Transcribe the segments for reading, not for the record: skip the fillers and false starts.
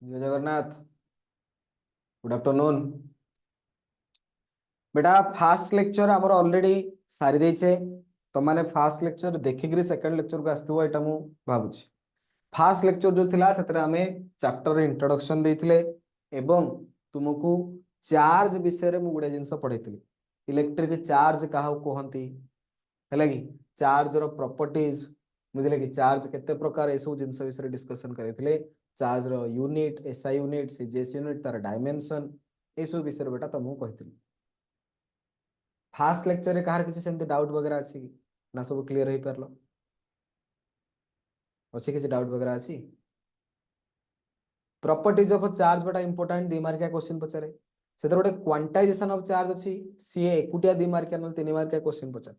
जय Jagannath. Good afternoon. बेटा first lecture आमर ऑलरेडी सारी देचे। तो माने फास्ट लेक्चर देखिक सेकंड लेक्चर को आसथिबो एटा मु भाबुची। फास्ट लेक्चर जो थिला सेतरे हमें चैप्टर इंट्रोडक्शन देथिले एवं तुमको चार्ज विषय रे मु गुडे जिंस पढैथिली। इलेक्ट्रिक चार्ज काहा कहंती हैला कि चार्ज रो प्रॉपर्टीज बुझले कि चार्ज केते प्रकार ए सब जिंस विषय डिस्कशन करैथिले। चार्ज रो unit SI unit CGS unit तार डायमेंशन ए सब विषय बेटा तुमको कहिथिली। फास्ट लेक्चर रे कहार किसी सेमती डाउट वगैरह अछि कि ना सब क्लियर होई परलो अछि किसी डाउट वगैरह अछि। प्रॉपर्टीज ऑफ चार्ज बेटा इंपोर्टेंट 2 मार्किया क्वेश्चन पचारे सेतर गोटे क्वांटाइजेशन ऑफ चार्ज अछि सी एकुटिया 2 मार्किया न 3 मार्किया क्वेश्चन पचार।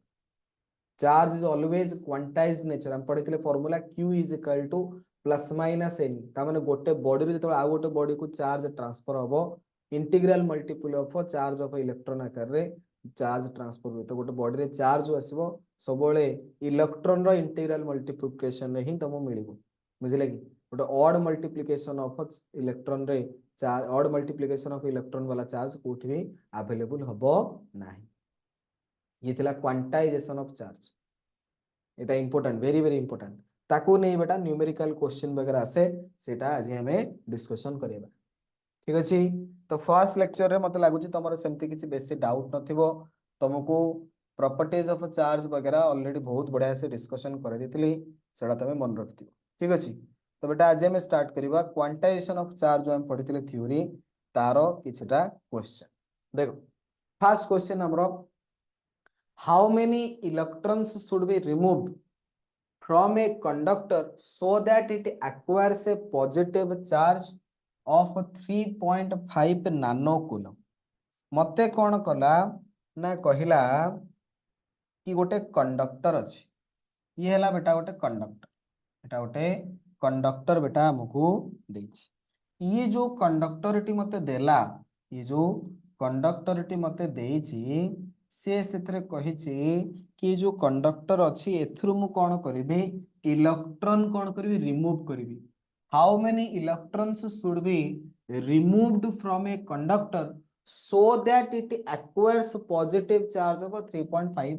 Charge is always quantized nature हम पढितले formula q is equal to plus minus n ता माने गोटे बॉडी रे जतो आ गोटे बॉडी को चार्ज ट्रांसफर हबो integral multiple of charge of electron आकार रे चार्ज ट्रांसफर हो। तो गोटे बॉडी रे चार्ज आसीबो सबोले इलेक्ट्रॉन रो इंटीग्रल मल्टीप्लिकेशन रे ही तमो मिलिबो बुझले कि गोटे ऑड मल्टीप्लिकेशन ऑफ इलेक्ट्रॉन रे charge odd multiplication of electron वाला चार्ज कोठी भी अवेलेबल हबो नाही। ये थिला quantization of charge Etah important very very important ताकू नहीं बेटा न्यूमेरिकल क्वेश्चन वगैरह आसे सेटा आज हमें डिस्कशन करियबा। ठीक अछि। तो फर्स्ट लेक्चर रे मते लागु छी तमरो सेमती किछि बेसी डाउट नथिबो। तुमको प्रॉपर्टीज ऑफ चार्ज वगैरह ऑलरेडी बहुत बढ़िया से डिस्कशन कर देथिली सेटा तमे मन रखथिबो। ठीक अछि। तो बेटा आज हमें स्टार्ट करिबा क्वांटाइजेशन ऑफ चार्ज जो हम पढिथिले थ्योरी तारो किछटा क्वेश्चन देखो। फर्स्ट क्वेश्चन हमरो how many electrons should be removed from a conductor so that it acquires a positive charge of 3.5 nanocoulomb। मते कौन कला ना कहिला कि गोटे कंडक्टर अछि ये हला बेटा गोटे कंडक्टर एटा गोटे कंडक्टर बेटा हमको देछि। ये जो कंडक्टरटी मते देला ये जो कंडक्टरटी मते देछि से सेतरे कहिछि कि जो कंडक्टर अछि एथरु मु कोन करिबे इलेक्ट्रॉन कोन करिबे रिमूव करिबे। How many electrons should be removed from a conductor so that it acquires positive charge of 3.5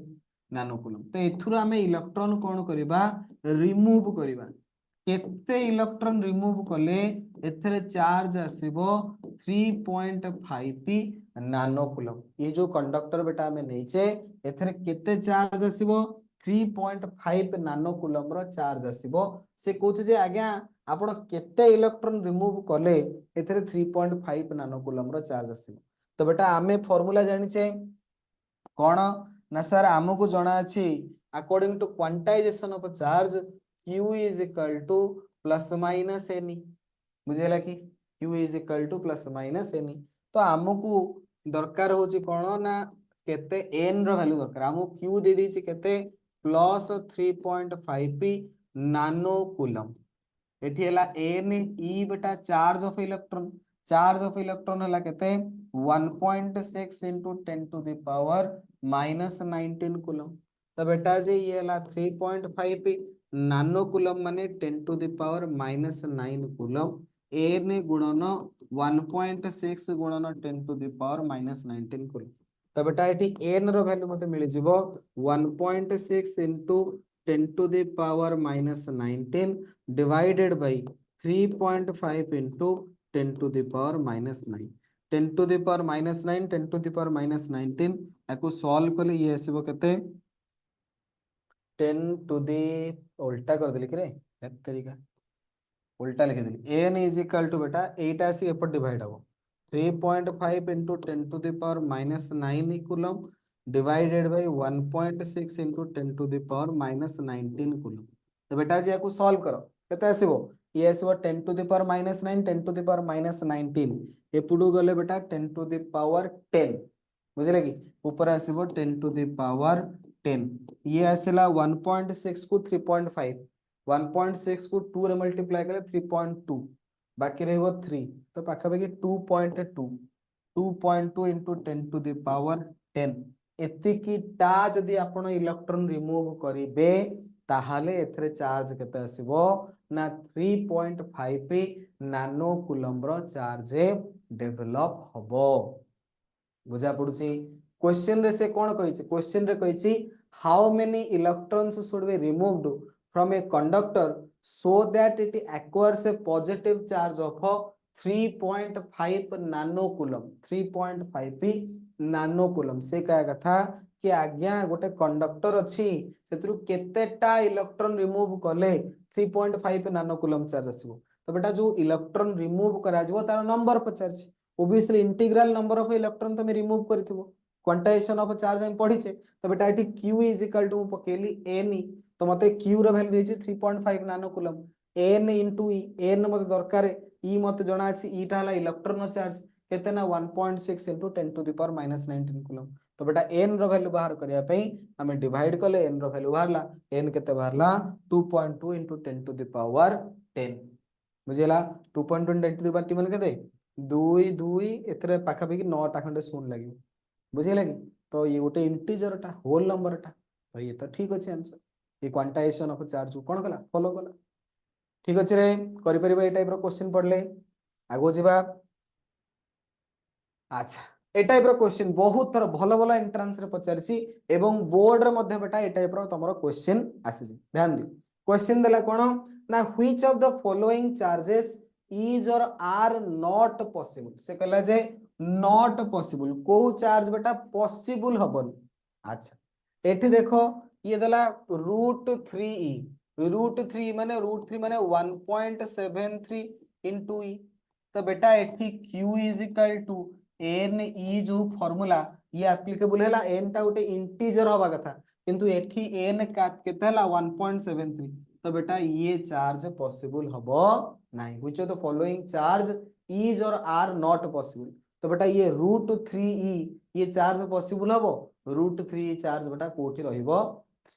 nanocoulomb. तो एथुर आमे इलेक्ट्रॉन कोन करिबा रिमूव करिबा केते इलेक्ट्रॉन रिमूव कले एथरे चार्ज आसीबो 3.5 नानोकुलम। ये जो कंडक्टर बेटा हमें नैचे एथरे केते चार्ज आसीबो 3.5 नानोकुलम रो चार्ज आसीबो। से कहूछ जे आज्ञा आपण केते इलेक्ट्रॉन रिमूव कले एथरे 3.5 नानोकुलम रो चार्ज आसीबो। तो बेटा आमे फार्मूला जानि छे कोन ना सर हमको जणा अछि according to quantisation of charge q is equal to plus minus n बुझेला कि q is equal to plus minus n। तो हमको दरकार होची कोन ना केते n रो वैल्यू दरकार हमको q दे दी छि केते प्लस 3.5 नानो कूलम एठी हला n e बेटा चार्ज ऑफ इलेक्ट्रॉन हला केते 1.6 into 10 to the power minus 19 coulomb. तो बेटा जे ये हला 3.5 नानो कूलम माने 10 to the power minus 9 coulomb n गुणन 1.6 गुणन 10 to the power minus 19 coulomb. तो बेटा एठी n रो वैल्यू मते मिलि जिवो 1.6 into 10 to the power minus 19 divided by 3.5 into 10 to the power minus 9 10 to the power minus 9 10 to the power minus 19 याको solve करले ये आसीबो केते 10 to the उल्टा कर देली कि रे एत तरीका उल्टा लिख देली n is equal to बेटा 8 आसी एपर डिवाइड हो 3.5 into 10 to the power minus 9 coulomb divided by 1.6 into 10 to the power minus 19 coulomb. तो बेटा जी याको सॉल्व करो केते आसीबो ये आसीबो 10 to the power minus 9 10 to the power minus 19 एपुडू गले बेटा 10 to the power 10 बुझले कि ऊपर आसीबो 10 to the power 10 ये आसीला 1.6 को 3.5 1.6 को 2 रे मल्टीप्लाई करे 3.2 बाकी रहबो 3 तो पाखा बाकी 2.2 2.2 into 10 to the power 10 एतिकी ता जदि आपण इलेक्ट्रॉन रिमूव करिवे ताहाले एथरे चार्ज केते आसीबो ना 3.5 नानो कूलम रो चार्ज डेभलप हबो बुझा पड़ुची क्वेश्चन रे से कोन कहिछि क्वेश्चन रे कहिछि how many electrons should be removed from a conductor so that it acquires a positive charge of 3.5 nano coulomb 3.5 nano coulomb से कहा कथा कि आज्ञा गोटे कंडक्टर अच्छी से केतेटा इलेक्ट्रॉन रिमूव कले 3.5 नानो कूलम चार्ज आसो तो बेटा जो इलेक्ट्रॉन रिमूव करा जिवो तार नंबर पचार obviously integral number of electron तुम रिमूव करथिबो क्वांटाइजेशन ऑफ चार्ज हम पढ़ीचे तो बेटा एठी q इज इक्वल टू पकेली n तो मते q रो वैल्यू देछि 3.5 nano coulomb n into e n मते दरकार e मते जणा अछि e टा हला इलेक्ट्रॉन चार्ज केते ना 1.6 into 10 to the power -19 coulomb तो बेटा n रो वैल्यू बाहर करिया पई हमें डिवाइड करले n रो वैल्यू बाहरला n केते बाहरला 2.2 इनटू 10 टू द पावर 10 बुझिला 2.2 10 टू द पावर t मन केते 2 2 एतरे पाखा पे 9 टा खंडे शून्य लागि बुझिला कि तो ये गोटे इंटीजर टा होल नंबर टा तो ये तो ठीक अछि आंसर ये क्वांटाइजेशन ऑफ चार्ज कोन कला फॉलो कला ठीक अछि रे करि परिबा ए टाइप रो क्वेश्चन पढ़ले आगो जिबा अच्छा ए टाइप रो क्वेश्चन बहुत थर भलो भलो एंट्रेंस रे पचारछि एवं बोर्ड रे मध्ये बेटा ए टाइप रो तमरो क्वेश्चन आसी ध्यान दियो क्वेश्चन देला कोन ना which of the following charges is और आर नॉट पॉसिबल से कहला जे नॉट पॉसिबल को चार्ज बेटा पॉसिबल हबन अच्छा एठी देखो ये देला √3e √3 माने 1.73 इनटू e तो बेटा एठी q is equal to n e जो फार्मूला ये एप्लीकेबल हैला n टा उटे इंटीजर होबा कथा किंतु एठी n केते हैला 1.73 तो बेटा ये चार्ज पॉसिबल हबो नहीं which of the following charge is और आर नॉट पॉसिबल तो बेटा ये √3e ये चार्ज पॉसिबल हबो √3 चार्ज बेटा कोठी रहिबो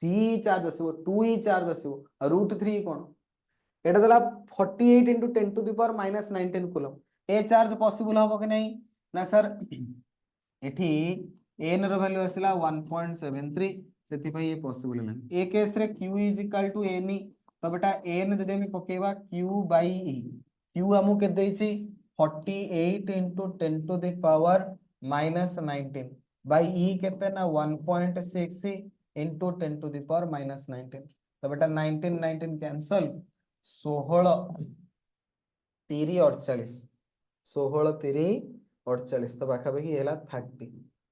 3 चार्ज आसीबो 2e चार्ज आसीबो √3 कोन एटा दला 48 into 10 to the power -19 coulomb ए चार्ज पॉसिबल हबो कि नहीं ना सर एठी n रो वैल्यू आसिला 1.73 सेति पई ये पॉसिबल नहीं ए केस रे q is equal to n तो बेटा n जदि हम पकेबा q बाई e q हमु के देछि 48 into 10 to the power -19 by e केते ना 1.6 इनटू 10 टू द पावर -19 तो बेटा 19 19 कैंसल 16 3 48 16 3 48 तो पाखा पाखी हैला 30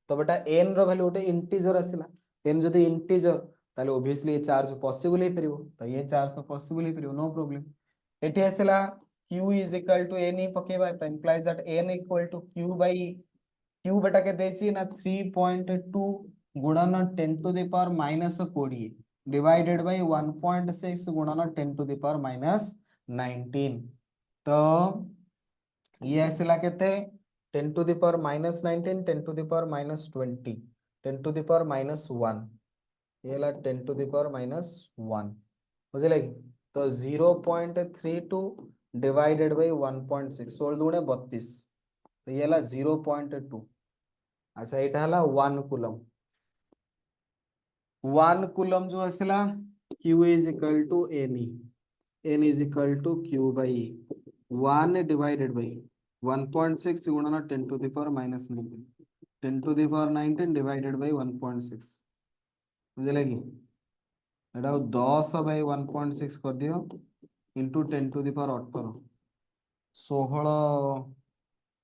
तो बेटा n रो वैल्यू उटे इंटीजर आसिला n जदी इंटीजर ताले ऑब्वियसली ये चार्ज पॉसिबल हे परिबो तो ये चार्ज तो पॉसिबल हे परिबो नो प्रॉब्लम एठी आसिला q is equal to n पकेबा तो implies that n equal to q by q बेटा के देछि ना 3.2 गुणन 10 to the power -20 divided by 1.6 गुणन 10 टू द पावर -19 तो ये आसिला केते 10 to the power -19 10 to the power -20 10 to the power -1 ये ला 10 टू द पावर -1 बुझले कि तो 0.32 डिवाइडेड बाय 1.6 16 दुणे 32 तो ये ला 0.2 अच्छा एटा हला 1 कूलम 1 कूलम जो आसिला q is equal to n is equal to q by 1 divided by 1.6 गुणन 10 to the power -19 10 to the power 19 divided by 1.6 बुझले कि एटा 10 बाय 1.6 कर दियो into 10 to the power 18 16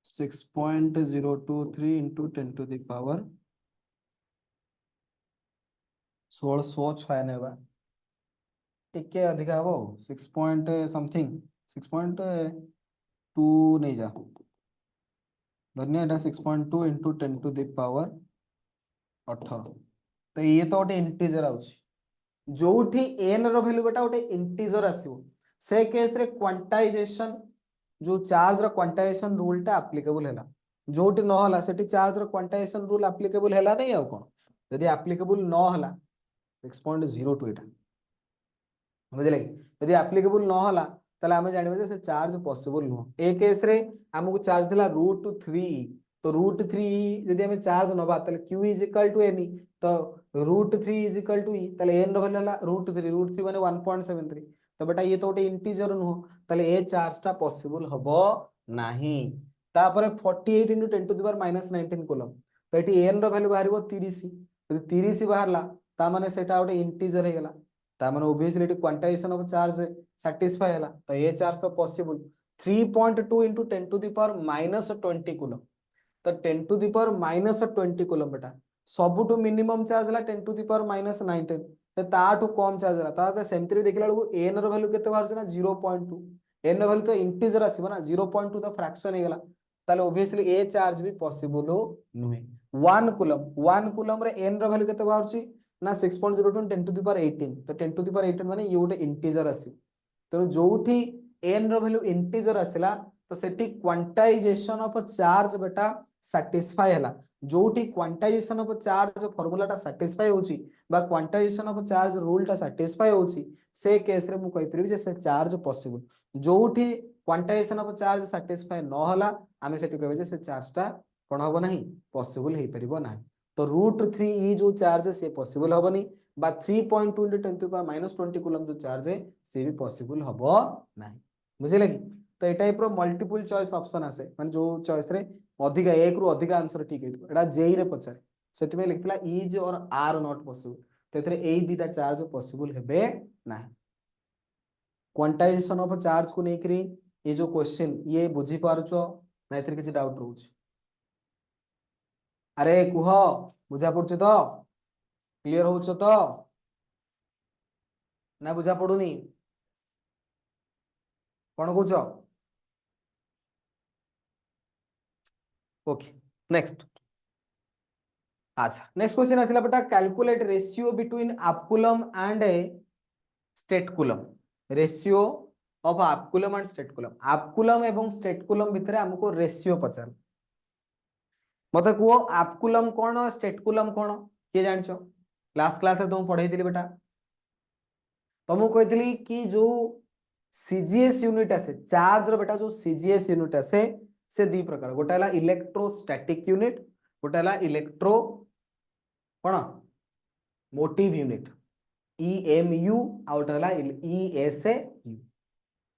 6.023 into 10 to the power 1696 टिके अधिका हबो 6 पॉइंट समथिंग 6.2 नहीं जा धन्य एटा 6.2 इनटू 10 टू द पावर 18 तो ये तो गोटे इंटीजर आउछ जोठी n रो वैल्यू बेटा गोटे इंटीजर आसीबो से केस रे क्वांटाइजेशन जो चार्ज रो क्वांटाइजेशन रूल टा एप्लीकेबल हैला जोठी न होला सेठी चार्ज रो क्वांटाइजेशन रूल एप्लीकेबल हैला नहीं आ कोन यदि एप्लीकेबल न होला 6.02 एटा बुझले यदि एप्लीकेबल न होला ताले हमें जानिबे जे से चार्ज पॉसिबल नो ए केस रे हमकु चार्ज दिला √3 तो √3 यदि हमें चार्ज नबा ताले q is equal to n तो √3 इज इक्वल टू e ताले n रो वैल्यू हला √3 √3 माने 1.73 तो बेटा ये तो गोटे इंटीजर नुह ताले ए चार्ज टा पॉसिबल हबो नाही तापर 48 into 10 to the power minus 19 coulomb तो एटी n रो वैल्यू बाहरिबो 30 यदि 30 बाहरला ता माने सेटा गोटे इंटीजर हे गेला ता माने ओब्वियसली एटी क्वांटाइजेशन ऑफ चार्ज सैटिस्फाई हैला तो ए चार्ज तो possible 3.2 into 10 to the power minus 20 coulomb तो 10 to the power minus 20 coulomb बेटा सबुटू मिनिमम चार्ज ला 10 to the power minus 19 तो ताठू कम चार्ज ला ता सेमति देखला बेलू n रो वैल्यू केते बाहर ना 0.2 n रो वैल्यू तो इंटीजर आसीबो ना 0.2 तो फ्रैक्शन हे गेला ताले ओब्वियसली ए चार्ज भी पॉसिबल नुहे 1 कूलम रे n रो वैल्यू केते बाहर छी ना 6.02 10 to the power 18 तो 10 to the power 18 माने ये गोटे इंटीजर आसी तो जोठी n रो वैल्यू इंटीजर आसिला तो सेठी क्वांटाइजेशन ऑफ चार्ज बेटा सैटिस्फाई हैला जोठी क्वांटाइजेशन ऑफ चार्ज फार्मूला टा सैटिस्फाई होची बा क्वांटाइजेशन ऑफ चार्ज रूल टा सैटिस्फाई होची से केस रे मु कहि परिबी जे से चार्ज पॉसिबल जोठी क्वांटाइजेशन ऑफ चार्ज सैटिस्फाई न होला आमे सेठी कहबे जे से चार्ज टा कोन होबो नाही पॉसिबल हे परिबो नाही तो √3 ई जो चार्ज से पॉसिबल होबनी बा 3.2 into 10 to the power minus 20 coulomb जो चार्ज है से भी पॉसिबल हबो नाही बुझिले कि तो ए टाइप रो मल्टीपल चॉइस ऑप्शन आसे माने जो चॉइस रे अधिका एक रु अधिका आंसर ठीक हेतु एटा जेई रे पचारे सेति में लिखला इज और आर नॉट पॉसिबल तो एथरे एई दीटा चार्ज पॉसिबल हेबे नाही क्वांटाइजेशन ऑफ चार्ज को नेकरी ये जो क्वेश्चन ये बुझी पारुचो ना एथरे किछि डाउट रहउछ अरे कुह बुझा पड़छ तो क्लियर होउछ तो ना बुझा पड़ुनी कोन कहउछ ओके नेक्स्ट अच्छा नेक्स्ट क्वेश्चन आसिला बेटा calculate ratio between half coulomb and A state coulomb ratio of half coulomb and stat coulomb half coulomb एवं स्टेट कूलम भितर हमको रेशियो पचार मते को हाफ कूलम कोन स्टेट कूलम कोन के जानछो क्लास रे तुम पढाई दिली बेटा तुमको कहतली कि जो सीजीएस यूनिट आसे चार्ज रो बेटा जो सीजीएस यूनिट आसे से दी प्रकार गोटा हला इलेक्ट्रोस्टैटिक यूनिट गोटा हला इलेक्ट्रो कोन मोटिव यूनिट ईएमयू आउट हला ईएसयू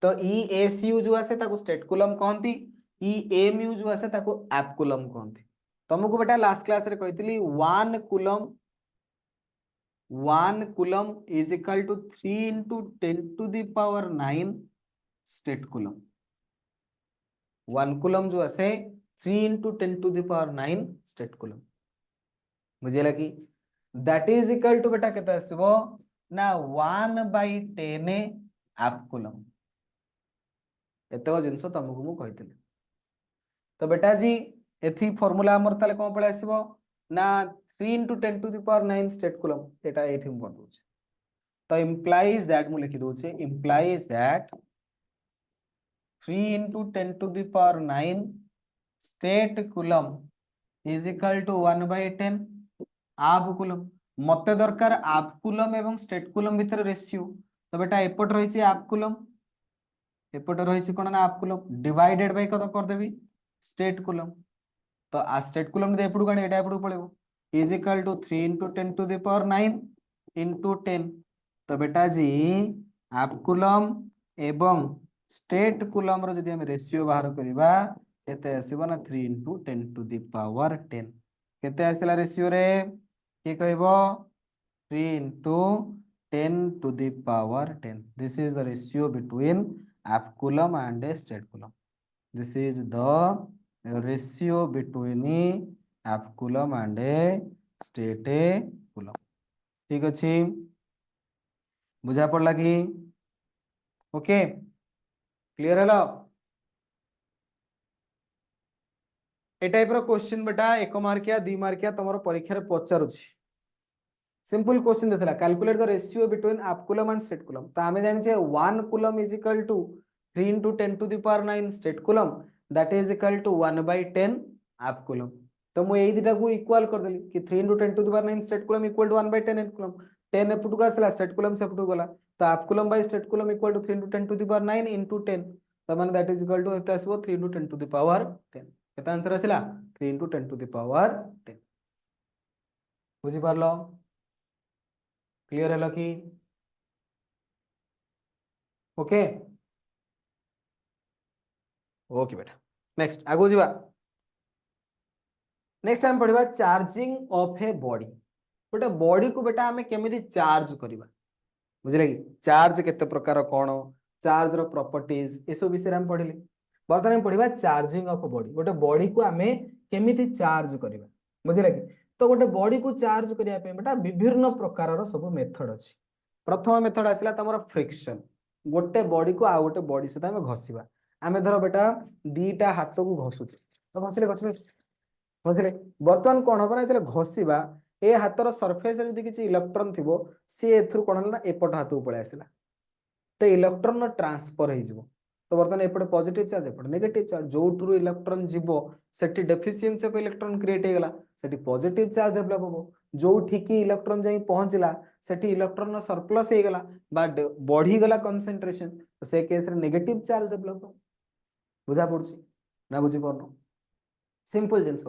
तो ईएसयू जो आसे ताको स्टेट कूलम कहंती ईएमयू जो आसे ताको हाफ कूलम कहंती तुमको बेटा लास्ट क्लास रे कहतली 1 coulomb is equal to 3 into 10 to the power 9 state coulomb 1 coulomb जो आसे 3 into 10 to the power 9 state coulomb बुझे लगी दैट इज इक्वल टू बेटा केते आसीबो ना 1/10 हाफ कूलम एतो जिंस तुमको मु कहितली तो बेटा जी एथि फार्मूला हमर ताले कोन पळे आसीबो ना 3 into 10 to the power 9 state coulomb एटा एठी हम बदलुछ तो implies that मु लिखि दोछे implies that 3 into 10 to the power 9 state coulomb is equal to 1/10 half coulomb मते दरकार हाफ कूलम एवं स्टेट कूलम भीतर रेशियो तो बेटा एपट रहिछि हाफ कूलम एपट रहिछि कोन ना हाफ कूलम डिवाइडेड बाय कत कर देबी स्टेट कूलम तो आ स्टेट कूलम दे एपटू गाणी एटा एपटू पळेबो is equal to 3 into 10 to the power 9 into 10 तो बेटा जी हाफ कूलम एवं स्टेट कूलम रो जदि हम रेशियो बाहर करबा केते आसीबो ना 3 into 10 to the power 10 केते आसीला रेशियो रे के कहबो 3 into 10 to the power 10 this is the ratio between half coulomb and a state coulomb this is the ratio between half coulomb and stat coulomb ठीक अछि बुझा पड़ला कि ओके क्लियर हलो ए टाइप रो क्वेश्चन बेटा 1 मार्किया 2 मार्किया तमरो परीक्षा रे पचारुछि सिंपल क्वेश्चन देथला calculate the ratio between half coulomb and stat coulomb त हमें जानि छे 1 coulomb is equal to 3 into 10 to the power 9 state coulomb that is equal to 1/10 half coulomb तो मु एई दिटा को इक्वल कर देली कि 3 into 10 to the power 9 state coulomb equal to 1/10 half coulomb 10 एपटू का आसला स्टेट कूलम से एपटू गला तो half coulomb by statcoulomb equal to 3 into 10 to the power 9 into 10 तो माने दैट इज इक्वल टू एते आसीबो 3 into 10 to the power 10 केता आंसर आसिला 3 into 10 to the power 10 बुझी पारलो क्लियर हलो कि ओके ओके बेटा नेक्स्ट आगो जीवा नेक्स्ट टाइम पढ़िबा चार्जिंग ऑफ ए बॉडी गोटे बॉडी को बेटा आमे केमिति चार्ज करिबा बुझिले कि चार्ज केते प्रकार कोन चार्ज रो प्रॉपर्टीज ए सब विषय हम पढ़िले बर्तमान हम पढ़िबा चार्जिंग ऑफ बॉडी गोटे बॉडी को आमे केमिति चार्ज करिबा बुझिले कि तो गोटे बॉडी को चार्ज करिया पे बेटा विभिन्न प्रकार रो सब मेथड अछि प्रथम मेथड आसिला तमरो फ्रिक्शन गोटे बॉडी को आ गोटे बॉडी सहित आमे घसिबा आमे धरो बेटा दीटा हाथ को घसुचे तो घसिले घसिले घसिले बर्तमान कोन होबा ना घसिबा ए हाथर सरफेस रे किसी इलेक्ट्रॉन थिबो सी एथुर कोन ना एपट हाथ को पळे आसिला तो इलेक्ट्रॉन ट्रांसफर हो जिवो तो बर्तमान एपटे पॉजिटिव चार्ज एपटे नेगेटिव चार्ज जो टू इलेक्ट्रॉन जीवो सेठी डेफिशिएंसी ऑफ इलेक्ट्रॉन क्रिएट हे गला सेठी पॉजिटिव चार्ज डेवलप हो जो ठीकी इलेक्ट्रॉन जाई पहुंचला सेठी इलेक्ट्रॉन नो सरप्लस हे गला बा बढ़ी गला कंसंट्रेशन तो से केस रे नेगेटिव चार्ज डेवलप हो बुझा पड़छि ना बुझी परनो सिंपल जिंस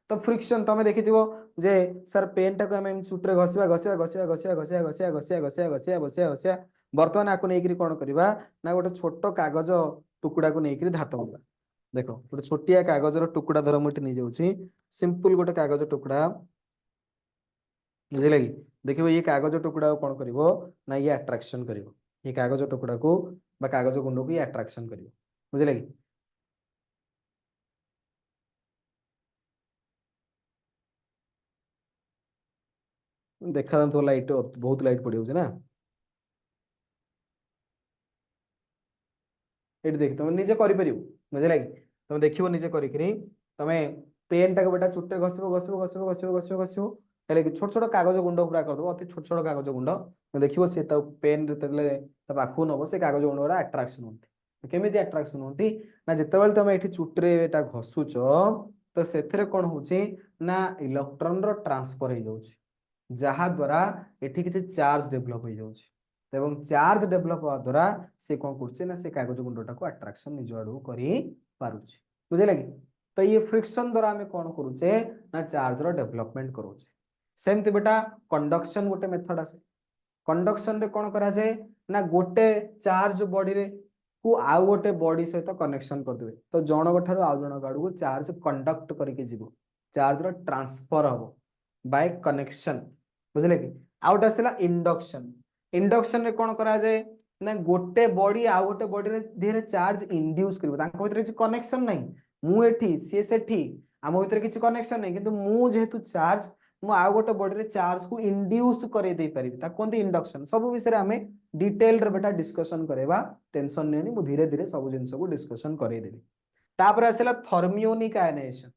तो फ्रिक्शन तमे देखिथिबो जे सर पेन टाको हम चुटरे घसिबा घसिबा घसिबा घसिबा घसिबा घसिबा घसिबा घसिबा घसिबा घसिबा घसिबा बर्तमान आको नेकरी कोन करबा ना गोटे छोटो कागज टुकुडा को नेकरी धातो होगा देखो गोटे छोटिया कागज रो टुकुडा धर मुठी नै जाउछि सिंपल गोटे कागज टुकुडा बुझिले कि देखिबो ये कागज टुकुडा को कोन करबो ना ये अट्रैक्शन करबो ये कागज टुकुडा को बा कागज गुंडो को ये अट्रैक्शन करबो बुझिले कि देखा तो लाइट बहुत लाइट पड़ी होउछ ना एटी देख तुम निजे करि परिबो बुझिला कि तुम देखिबो निजे करि करी तमे पेन टाको बेटा चुट्टे घसिबो घसिबो घसिबो घसिबो घसिबो घसिबो हेले कि छोट छोट कागज गुंडो पूरा कर दबो अति छोट छोट कागज गुंडो देखिबो से त पेन रे तले त पाखु नबो से कागज गुंडो रा अट्रैक्शन होती केमिति अट्रैक्शन होती ना जेतेबेल तमे एठी चुट्टे एटा घसुचो तो सेथरे कोन होची ना इलेक्ट्रॉन रो ट्रांसफर हे जाउची जहा द्वारा एठी किछि चार्ज डेवलप हो जाउची एवं चार्ज डेवलप होवा द्वारा से कौन करछे ना से कागज गुंडोटा को अट्रैक्शन निज आडू करी पारुछे बुझिले कि तो ये फ्रिक्शन द्वारा हमें कौन करूछे ना चार्ज रो डेवलपमेंट करूछे सेमति बेटा कंडक्शन गोटे मेथड आसे कंडक्शन रे कौन करा जाए ना गोटे चार्ज बॉडी रे को आउ गोटे बॉडी सहित कनेक्शन कर देबे तो जणक ठारो आउ जणक आडू को चार्ज कंडक्ट करके जीवो चार्ज रो ट्रांसफर हबो बाय कनेक्शन बुझिले कि आउट आसेला इंडक्शन इंडक्शन रे कोन करा जाए ना गोटे बॉडी आ गोटे बॉडी रे धीरे चार्ज इंड्यूस करबो तांको भीतर किछि कनेक्शन नै मु एठी सी सेठी आम भीतर किछि कनेक्शन नै किंतु मु जेहेतु चार्ज मु आ गोटे बॉडी रे चार्ज को इंड्यूस करे दे परिबी ता कोनती इंडक्शन सब विषय रे हमें डिटेल रे बेटा डिस्कशन करेबा टेंशन नेनी मु धीरे धीरे सब जिंस को डिस्कशन करे देबी तापर आसेला थर्मियोनिक आयनाइजेशन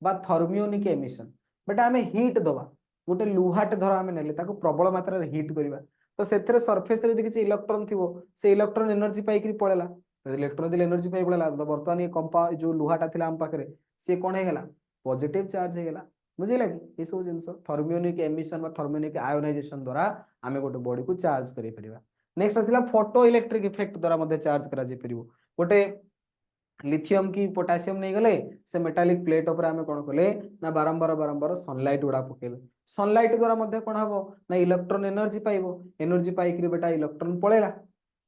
बा थर्मियोनिक एमिशन बेटा हमें हीट दबा गोटे लुहाटे धर हमें नेले ताको प्रबल मात्रा रे हीट करबा तो सेथरे सरफेस रे किछि इलेक्ट्रॉन थिबो से इलेक्ट्रॉन एनर्जी पाई करी पळेला तो इलेक्ट्रॉन दिले एनर्जी पाई पळेला तो वर्तमान ये कंपा जो लुहाटा थिला हम पाखरे से कोन हे गेला पॉजिटिव चार्ज हे गेला बुझिला कि ए सब जिंस थर्मियोनिक एमिशन बा थर्मियोनिक आयोनाइजेशन द्वारा हमें गोटे बॉडी को चार्ज करि परिबा नेक्स्ट आसिला फोटो इलेक्ट्रिक इफेक्ट द्वारा मध्ये चार्ज करा जे परिबो गोटे लिथियम की पोटेशियम नहीं गले से मेटालिक प्लेट ऊपर हमें कोन कले ना बारंबार बारंबार सनलाइट उडा पकेले सनलाइट द्वारा मध्ये कोन हबो ना इलेक्ट्रॉन एनर्जी पाइबो एनर्जी पाई करी बेटा इलेक्ट्रॉन पळेला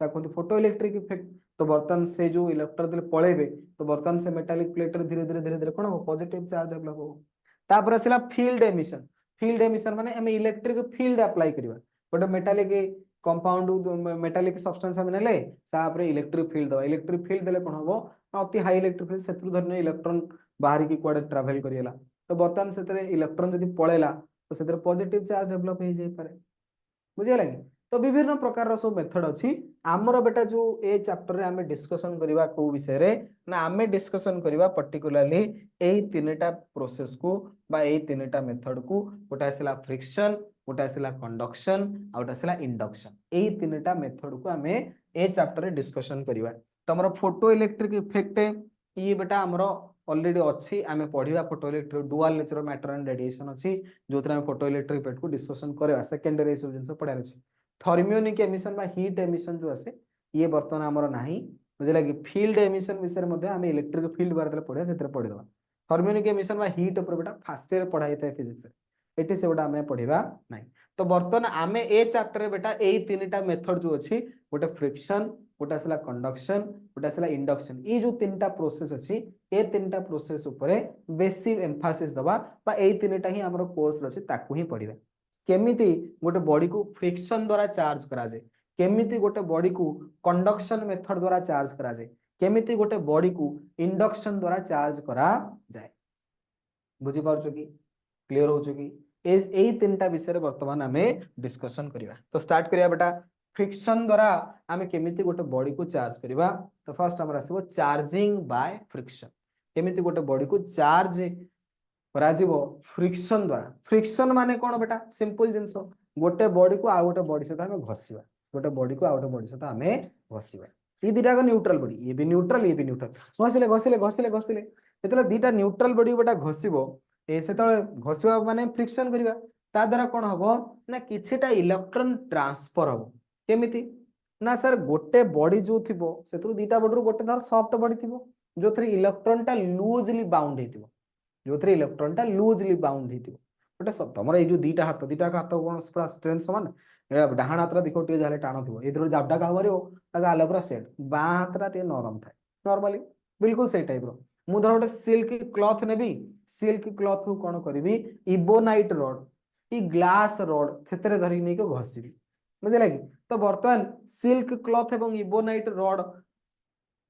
ता कोन फोटो इलेक्ट्रिक इफेक्ट तो बर्तन से जो इलेक्ट्रॉन दिले पळेबे तो बर्तन से मेटालिक प्लेट रे धीरे धीरे धीरे धीरे कोन हो पॉजिटिव चार्ज डेवलप हो तापर आसिला फील्ड एमिशन माने हमें इलेक्ट्रिक फील्ड अप्लाई करबा गोटे मेटालिक कंपाउंड मेटालिक सब्सटेंस हम नेले सापरे इलेक्ट्रिक फील्ड देले कोन हबो अति हाई इलेक्ट्रिक फील्ड सेतु धरने इलेक्ट्रॉन बाहर की कुआडे ट्रैवल करियला तो बर्तन सेतरे इलेक्ट्रॉन जदी पळेला तो सेतरे पॉजिटिव चार्ज डेवलप हे जाय पारे बुझियला कि तो विभिन्न प्रकार सब मेथड अछि हमरो बेटा जो ए चैप्टर रे हमें डिस्कशन करबा को विषय रे ना हमें डिस्कशन करबा पर्टिकुलरली एही तीनटा प्रोसेस को बा एही तीनटा मेथड को गोटा आसिला फ्रिक्शन गोटा आसिला कंडक्शन आ गोटा आसिला इंडक्शन एही तीनटा मेथड को हमें ए चैप्टर रे डिस्कशन करबा तमरो फोटो इलेक्ट्रिक इफेक्ट ये बेटा हमरो ऑलरेडी अच्छी आमे पढ़िबा photoelectric dual nature matter and radiation अच्छी जोथरा हम फोटो इलेक्ट्रिक इफेक्ट को डिस्कशन करबा सेकेंडरी सब जिंस पढ़ार अछि थर्मियोनिक एमिशन बा हीट एमिशन जो आसे ये वर्तमान हमरो नाही बुझला कि फील्ड एमिशन विषय मध्ये हम इलेक्ट्रिक फील्ड बारे पढ़िया सेतरे पढ़ि दबा थर्मियोनिक एमिशन बा हीट ऊपर बेटा फर्स्ट ईयर पढ़ाई था फिजिक्स एटी से बेटा हमें पढ़िबा नाही तो वर्तमान आमे ए चैप्टर रे बेटा एई तीनटा मेथड जो अछि गोटे फ्रिक्शन गोटे आसला कंडक्शन गोटे आसला इंडक्शन ये जो तीन टा प्रोसेस अच्छी ये तीन टा प्रोसेस उपरे बेसी एम्फासिस दबा बा ए तीनटा ही हमर कोर्स अछि ताकू ही पढ़िबा केमिति गोटे बॉडी को फ्रिक्शन द्वारा चार्ज करा जाए केमिति गोटे बॉडी को कंडक्शन मेथड द्वारा चार्ज करा जाए केमिति गोटे बॉडी को इंडक्शन द्वारा चार्ज करा जाए बुझी पारछो कि क्लियर हो कि ए तीन टा विषय वर्तमान आमे डिस्कशन करिवा तो स्टार्ट करिया बेटा फ्रिक्शन द्वारा आमे केमिति गोटे बॉडी को चार्ज करिवा तो फर्स्ट हमर आसीबो चार्जिंग बाय फ्रिक्शन केमिति गोटे बॉडी को चार्ज करा जीवो फ्रिक्शन द्वारा फ्रिक्शन माने कोन बेटा सिंपल जिंस गोटे बॉडी को आ गोटे बॉडी सहित आमे घसिबा गोटे बॉडी को आ गोटे बॉडी सहित आमे घसिबा ई दिटा को न्यूट्रल बॉडी ये भी न्यूट्रल घसिले घसिले घसिले घसिले जेतले दीटा न्यूट्रल बॉडी बेटा घसिबो ए सेतले घसिबा माने फ्रिक्शन करिबा ता द्वारा कोन हबो ना किछिटा इलेक्ट्रॉन ट्रांसफर हबो केमिति ना सर गोटे बॉडी जो थिबो सेतु दीटा बॉडी गोटे धर सॉफ्ट बॉडी थिबो जो थ्री इलेक्ट्रॉन टा लूजली बाउंड हेतिबो जो थ्री इलेक्ट्रॉन टा लूजली बाउंड हेतिबो गोटे तमर ए जो दीटा हाथ कोन पूरा स्ट्रेंथ समान डाहाण हाथ देखो टे जाले टाण थिबो एथरो जाबडा का मारियो ताका आले पूरा सेट बा हाथरा टे नरम थाए नॉर्मली बिल्कुल से टाइप रो मु धर गोटे सिल्क क्लॉथ नेबी सिल्क क्लॉथ को कोन करबी इबोनाइट रॉड ई ग्लास रॉड सेतरे धरि नै को घसिबी बुझे लगी तो बर्तमान सिल्क क्लॉथ एवं इबोनाइट रॉड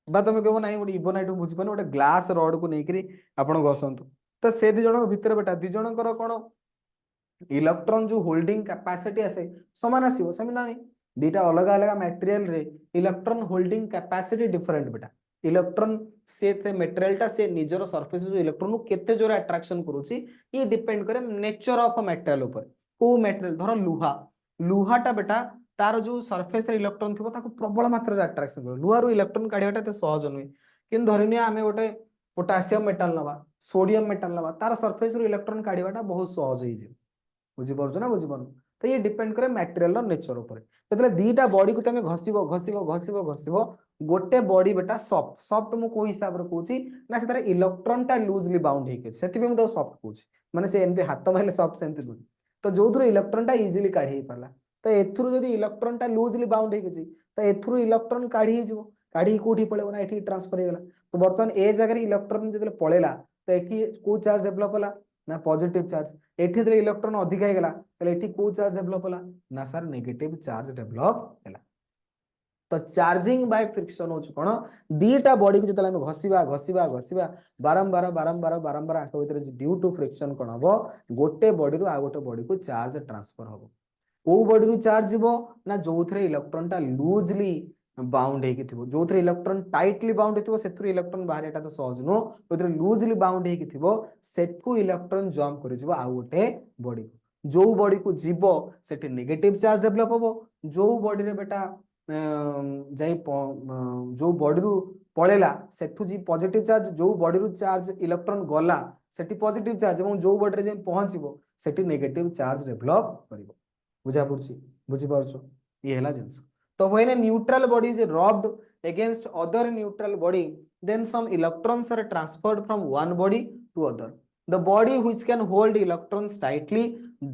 बा तुम कहबो नाही गोटे इबोनाइट बुझी पाने गोटे ग्लास रॉड को नेकरी आपण घसंतु तो से दि जण भितर बेटा दि जणकर कोन इलेक्ट्रॉन जो होल्डिंग कैपेसिटी आसे समान आसीबो समान नाही दीटा अलग अलग मटेरियल रे इलेक्ट्रॉन होल्डिंग कैपेसिटी डिफरेंट बेटा इलेक्ट्रॉन से मटेरियल टा से निजर सरफेस जो इलेक्ट्रॉन को केते जोर अट्रैक्शन करूची ये डिपेंड करे नेचर ऑफ मटेरियल ऊपर को मटेरियल धर लुहा लुहाटा बेटा तार जो सरफेस रे इलेक्ट्रॉन थिबो ताको प्रबल मात्रा रे अट्रैक्शन करो लुहा रो इलेक्ट्रॉन काढियाटा ते सहज नुय किन धरिनि आमे गोटे पोटेशियम मेटल नबा सोडियम मेटल नबा तार सरफेस रो इलेक्ट्रॉन काढियाटा बहुत सहज होई जे बुझी परछ ना बुझी पानु तो ये डिपेंड करे मटेरियल रो नेचर ऊपर ततले दीटा बॉडी को तमे घसिबो घसिबो घसिबो घसिबो गोटे बॉडी बेटा सॉफ्ट सॉफ्ट मु को हिसाब रे कहूची ना सेतारे इलेक्ट्रॉन टा लूजली बाउंड हेके सेति बे मु तो सॉफ्ट कहूची माने से एमते हाथ मारले सॉफ्ट सेमते दुनी तो जो थ्रू इलेक्ट्रॉन टा इजीली काढी हे परला तो एथुरु जदी इलेक्ट्रॉन टा लूजली बाउंड हेके छी तो एथुरु इलेक्ट्रॉन काढी हे जिवो काढी कोठी पळेबो ना एठी ट्रांसफर हेगला तो बर्तमान ए जगह रे इलेक्ट्रॉन जदले पळेला तो एठी को चार्ज डेवलप होला ना पॉजिटिव चार्ज एठी जदले इलेक्ट्रॉन अधिक हेगला तले एठी को चार्ज डेवलप होला ना सर नेगेटिव चार्ज डेवलप होला तो चार्जिंग बाय फ्रिक्शन हो कोन दीटा बॉडी को जतले हम घसिबा घसिबा घसिबा बारंबार बारंबार बारंबार आंख भीतर ड्यू टू फ्रिक्शन कोन हबो गोटे बॉडी रो आ गोटे बॉडी को चार्ज ट्रांसफर हबो को बॉडी रो चार्ज जीवो ना जोथरे इलेक्ट्रॉन टा लूजली बाउंड हेकी थिबो जोथरे इलेक्ट्रॉन टाइटली बाउंड हेतिबो सेथुर इलेक्ट्रॉन बाहर एटा तो सहज नो जोथरे लूजली बाउंड हेकी थिबो सेठु इलेक्ट्रॉन जंप करि जीवो आ गोटे बॉडी को जो बॉडी को जीवो सेठी नेगेटिव चार्ज डेवलप हबो जो बॉडी रे बेटा जाई जो बॉडी रु पळेला सेठु जी पॉजिटिव चार्ज जो बॉडी रु चार्ज इलेक्ट्रॉन गला सेठी पॉजिटिव चार्ज एवं जो बॉडी रे जे पहुंचीबो सेठी नेगेटिव चार्ज डेवलप करिवो बुझा पड़छि बुझी पारछो ये हैला जिंस तो when A neutral body is rubbed against other neutral body then some electrons are transferred from one body to other the body which can hold electrons tightly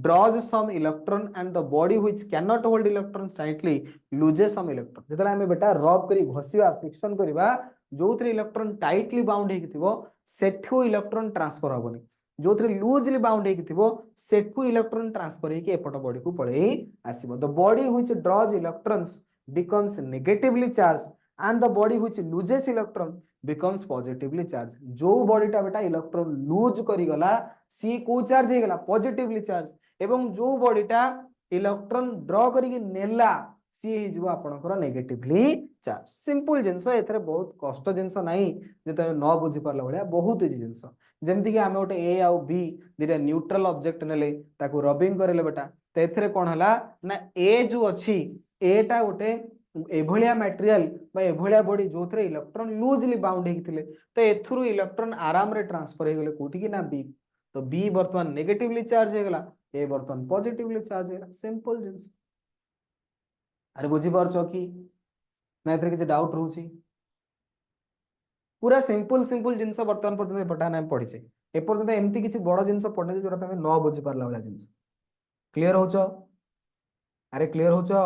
draws some electron and the body which cannot hold electrons tightly loses some electron जेतला हमें बेटा rub करी घसिबा friction करबा जोथरे electron tightly bound हेकी थिबो सेठु इलेक्ट्रॉन ट्रांसफर होबनी जोथरे लूजली बाउंड हेकी थिबो सेठु इलेक्ट्रॉन ट्रांसफर हेकी एपट बॉडी को पळेई आसीबो the body which draws electrons becomes negatively charged and the body which loses electron becomes positively charged जो बॉडी टा बेटा इलेक्ट्रॉन लूज करी गला सी को चार्ज हे गला पॉजिटिवली चार्ज एवं जो बॉडी टा इलेक्ट्रॉन ड्रॉ करी के नेला सी हे जिवो आपनकर नेगेटिवली चार्ज सिंपल जिंस एथरे बहुत कष्ट जिंस नाही जे तमे न बुझी परला बळिया बहुत इजी जिंस जेमति कि आमे ओटे ए आउ बी दिरे न्यूट्रल ऑब्जेक्ट नेले ताको रबिंग करले बेटा तो एथरे कोन हला ना ए जो अछि एटा ओटे एभलिया मटेरियल बा एभलिया बॉडी जोथरे इलेक्ट्रॉन लूजली बाउंड हेकी थिले तो एथुरु इलेक्ट्रॉन आराम रे ट्रांसफर हे गेले कोठी कि ना बी तो बी वर्तमान नेगेटिवली चार्ज हे गला ए वर्तमान पॉजिटिवली चार्ज हे गला सिंपल जिंस अरे बुझी पारछो कि ना एथरे किछ डाउट रहउची पूरा सिंपल सिंपल जिंस वर्तमान पर्यंत पठाना हम पढिछे ए पर्यंत एम्ति किछ बड़ जिंस पढने जोरा तमे न बुझी पारला वाला जिंस क्लियर होचो अरे clear होचो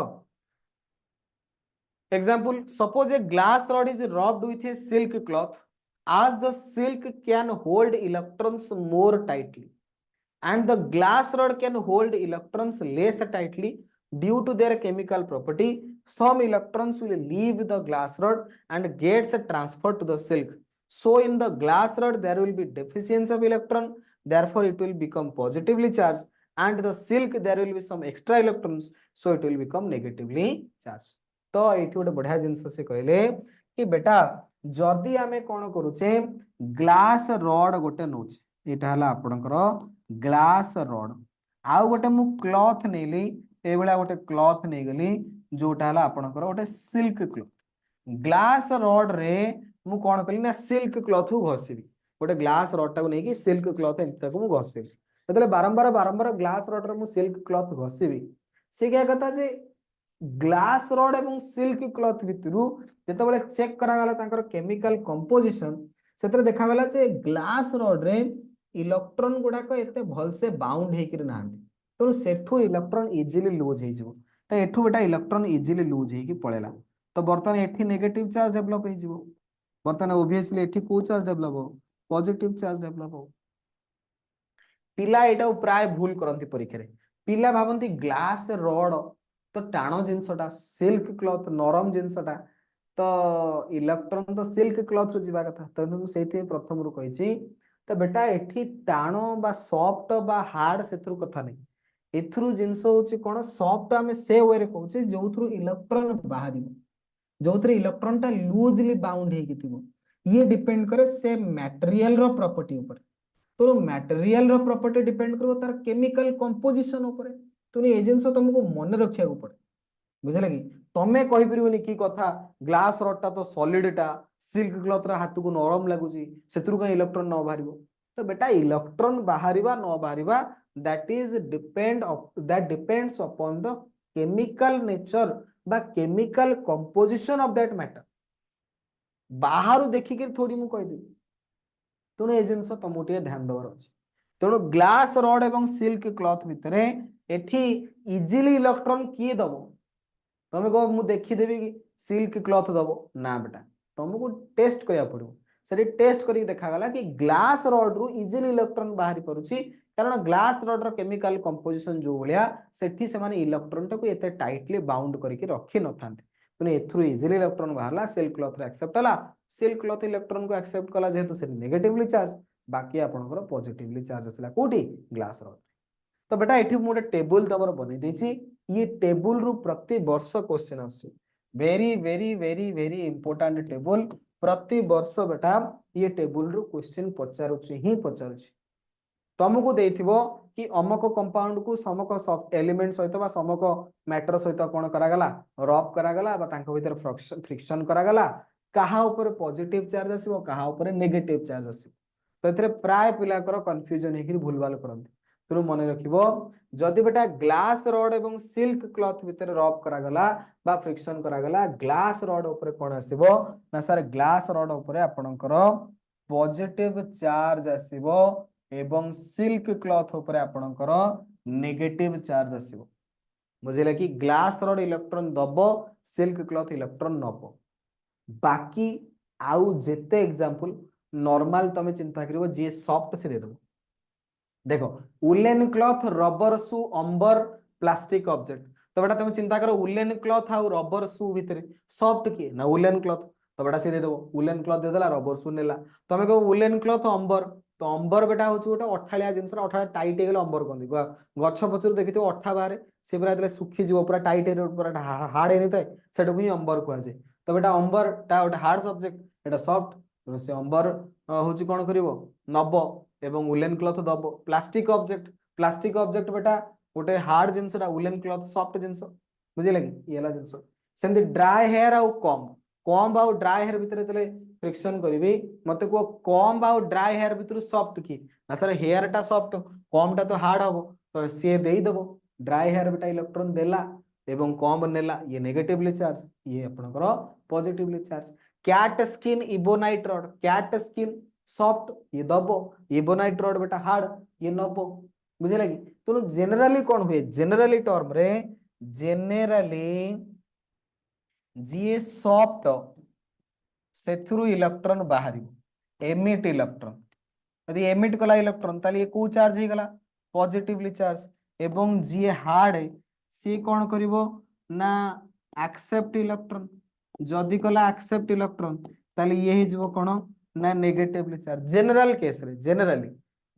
Example, suppose a glass rod is rubbed with a silk cloth, as the silk can hold electrons more tightly and the glass rod can hold electrons less tightly due to their chemical property. Some electrons will leave the glass rod and gets transferred to the silk. So in the glass rod there will be deficiency of electron, therefore it will become positively charged, and the silk there will be some extra electrons, so it will become negatively charged. तो ये गोटे बढ़िया जिनस से कहले कि बेटा जदि आमे कौन करुचे ग्लास रड गोटे नौचे यहाँ है आपणकर ग्लास रड आउ गोटे मु क्लॉथ नेली ए भला गोटे क्लॉथ नहीं गली जोटा है आपणकर गोटे सिल्क क्लॉथ ग्लास रड रे मु कौन कली ना सिल्क क्लॉथ को घसीबी गोटे ग्लास रड टाको नहीं कि सिल्क क्लॉथ एमती मु घसीबी जो बारंबार बारंबार ग्लास रड रे मु सिल्क क्लॉथ घसीबी से क्या कथा जे ग्लास रड एवं सिल्क क्लॉथ भितरु जेतेबेले चेक करागला तांकर केमिकल कंपोजिशन सेतरे देखागला जे ग्लास रड रे इलेक्ट्रॉन गुडाक एते भल से बाउंड हेकिर नाहंती तो सेठू इलेक्ट्रॉन इजीली लूज हे जिवो तो एठू बेटा इलेक्ट्रॉन इजीली लूज हेकी पळेला तो बर्तन एठी नेगेटिव चार्ज डेवलप हे जिवो बर्तन ऑब्वियसली एठी को चार्ज डेवलप हो पॉजिटिव चार्ज डेवलप हो पिला एटा प्राय भूल करंती परीक्षा रे पिला भाबंती ग्लास रड तो टाण जिनसटा सिल्क क्लॉथ नरम जिनसटा तो इलेक्ट्रॉन तो सिल्क क्लॉथ रो जीवा कथा तो से प्रथम रु कही तो बेटा एठी टाण बा सॉफ्ट बा हार्ड सेथरु कथा नहीं एथरु जिनस होची कोन सॉफ्ट आमे से वे रे कहूचे जोथरु इलेक्ट्रॉन बाहरिबो जोथरे इलेक्ट्रॉन टा लूजली बाउंड हे किथिबो ये डिपेंड करे से मटेरियल रो प्रॉपर्टी ऊपर तो मटेरियल रो प्रॉपर्टी डिपेंड करबो तार केमिकल कंपोजिशन ऊपर तो ये जिनस तुमको मन रखिया को पड़े बुझले कि तमे कहि परिबोनी की कथा ग्लास रड टा तो सॉलिड टा सिल्क क्लॉथ रा हाथ को नरम लागुची सेतरु का इलेक्ट्रॉन न बाहरिबो तो बेटा इलेक्ट्रॉन बाहरिबा न बाहरिबा that depends upon the chemical nature बा chemical composition of that matter बाहरु देखि के थोड़ी मु कहि देबी तेणु ए जिनस तुमको टिके ध्यान देवार अछि तेणु ग्लास रड एवं सिल्क क्लॉथ भितरे एठी इजीली इलेक्ट्रॉन किए दबो तमे कहो मु देखिदेवी कि सिल्क क्लॉथ दबो ना बेटा तुमको टेस्ट करिया पड़ो से टेस्ट करी देखा गला कि ग्लास रड रु इजीली इलेक्ट्रॉन बाहरी परुची कारण ग्लास रड रो केमिकल कंपोजिशन जो भलिया सेठी से माने इलेक्ट्रॉन टाको एते टाइटली बाउंड करके रखी न थांते तने एथरु इजीली इलेक्ट्रॉन बाहरला सिल्क क्लॉथ रे एक्सेप्ट हला सिल्क क्लॉथ इलेक्ट्रॉन को एक्सेप्ट कला जेहेतु से नेगेटिवली चार्ज बाकी आपनकर पॉजिटिवली चार्ज असला कोठी ग्लास रड तो बेटा एठी मोटे टेबल तमर बनै देछि ये टेबल रु प्रति वर्ष क्वेश्चन आसी very very very very important table प्रति वर्ष बेटा ये टेबल रु क्वेश्चन पचारुछि ही पचारुछि तुमको देथिबो कि अमक कंपाउंड को समक एलिमेंट सहित बा समक मैटर सहित कोन करा गला रब करा गला बा तांको भीतर फ्रिक्शन करा गला कहा ऊपर पॉजिटिव चार्ज आसीबो कहा ऊपर नेगेटिव चार्ज आसीबो तो एथरे प्राय पिला कर कंफ्यूजन हेकि भूलभाल करंती तेणु मन रखिबो जदि बेटा ग्लास रड एवं सिल्क क्लॉथ भितर रब करा गला बा फ्रिक्शन करा गला ग्लास रड ऊपर कोन आसीबो ना सर ग्लास रड ऊपर आपनकर पॉजिटिव चार्ज आसीबो एवं सिल्क क्लॉथ ऊपर आपनकर नेगेटिव चार्ज आसीबो बुझिले कि ग्लास रड इलेक्ट्रॉन दबो सिल्क क्लॉथ इलेक्ट्रॉन नबो बाकी आउ जेते एग्जांपल नॉर्मल तमे चिंता करिवो जे सॉफ्ट से दे दो देखो उलेन क्लॉथ रबर शू अंबर प्लास्टिक ऑब्जेक्ट तो बेटा तुम चिंता करो उलेन क्लॉथ आउ रबर शू भितर सॉफ्ट किए ना उलेन क्लॉथ तो बेटा से दे दो उलेन क्लॉथ दे देला रबर शू नेला तमे को उलेन क्लॉथ अंबर तो अंबर बेटा होची गोटे अठालिया जिंस अठा टाइट हेगले अंबर कहंदी गछ पचर देखिथिबो अठा बारे से पूरा जेतले सुखी जीव पूरा टाइट हे पूरा हार्ड हे नथाय सेटको ही अंबर कहै छै तो बेटा अंबर ता गोटे हार्ड सब्जेक्ट एटा सॉफ्ट से अंबर होची कोन करिवो नबो एवं उलेन क्लॉथ दबो प्लास्टिक ऑब्जेक्ट बेटा गोटे हार्ड जिनसटा उलेन क्लॉथ सॉफ्ट जिनस बुझिले कि येला जिनस सेमति ड्राई हेयर आउ कॉम्ब आउ ड्राई हेयर भितर तले फ्रिक्शन करिवि मते को कॉम्ब आउ ड्राई हेयर भितर सॉफ्ट की ना सर हेयर टा सॉफ्ट कॉम्ब टा तो हार्ड हबो तो से देई दबो ड्राई हेयर बेटा इलेक्ट्रॉन देला एवं कॉम्ब नेला ये नेगेटिवली चार्ज ये आपनकर positively charge cat skin ebonite rod cat skin soft ये दबो इबोनाइट रॉड बेटा हार्ड ये नबो बुझे लगी तो जनरली कौन हुए जनरली टर्म रे जनरली जी सॉफ्ट सेथुरु इलेक्ट्रॉन बाहर एमिट इलेक्ट्रॉन यदि एमिट कला इलेक्ट्रॉन ताली को चार्ज ही गला पॉजिटिवली चार्ज एवं जी हार्ड सी कौन करिवो ना एक्सेप्ट इलेक्ट्रॉन जदि कला एक्सेप्ट इलेक्ट्रॉन ताली ये ही जो कौन ना नेगेटिवली चार्ज जनरल केस रे जनरली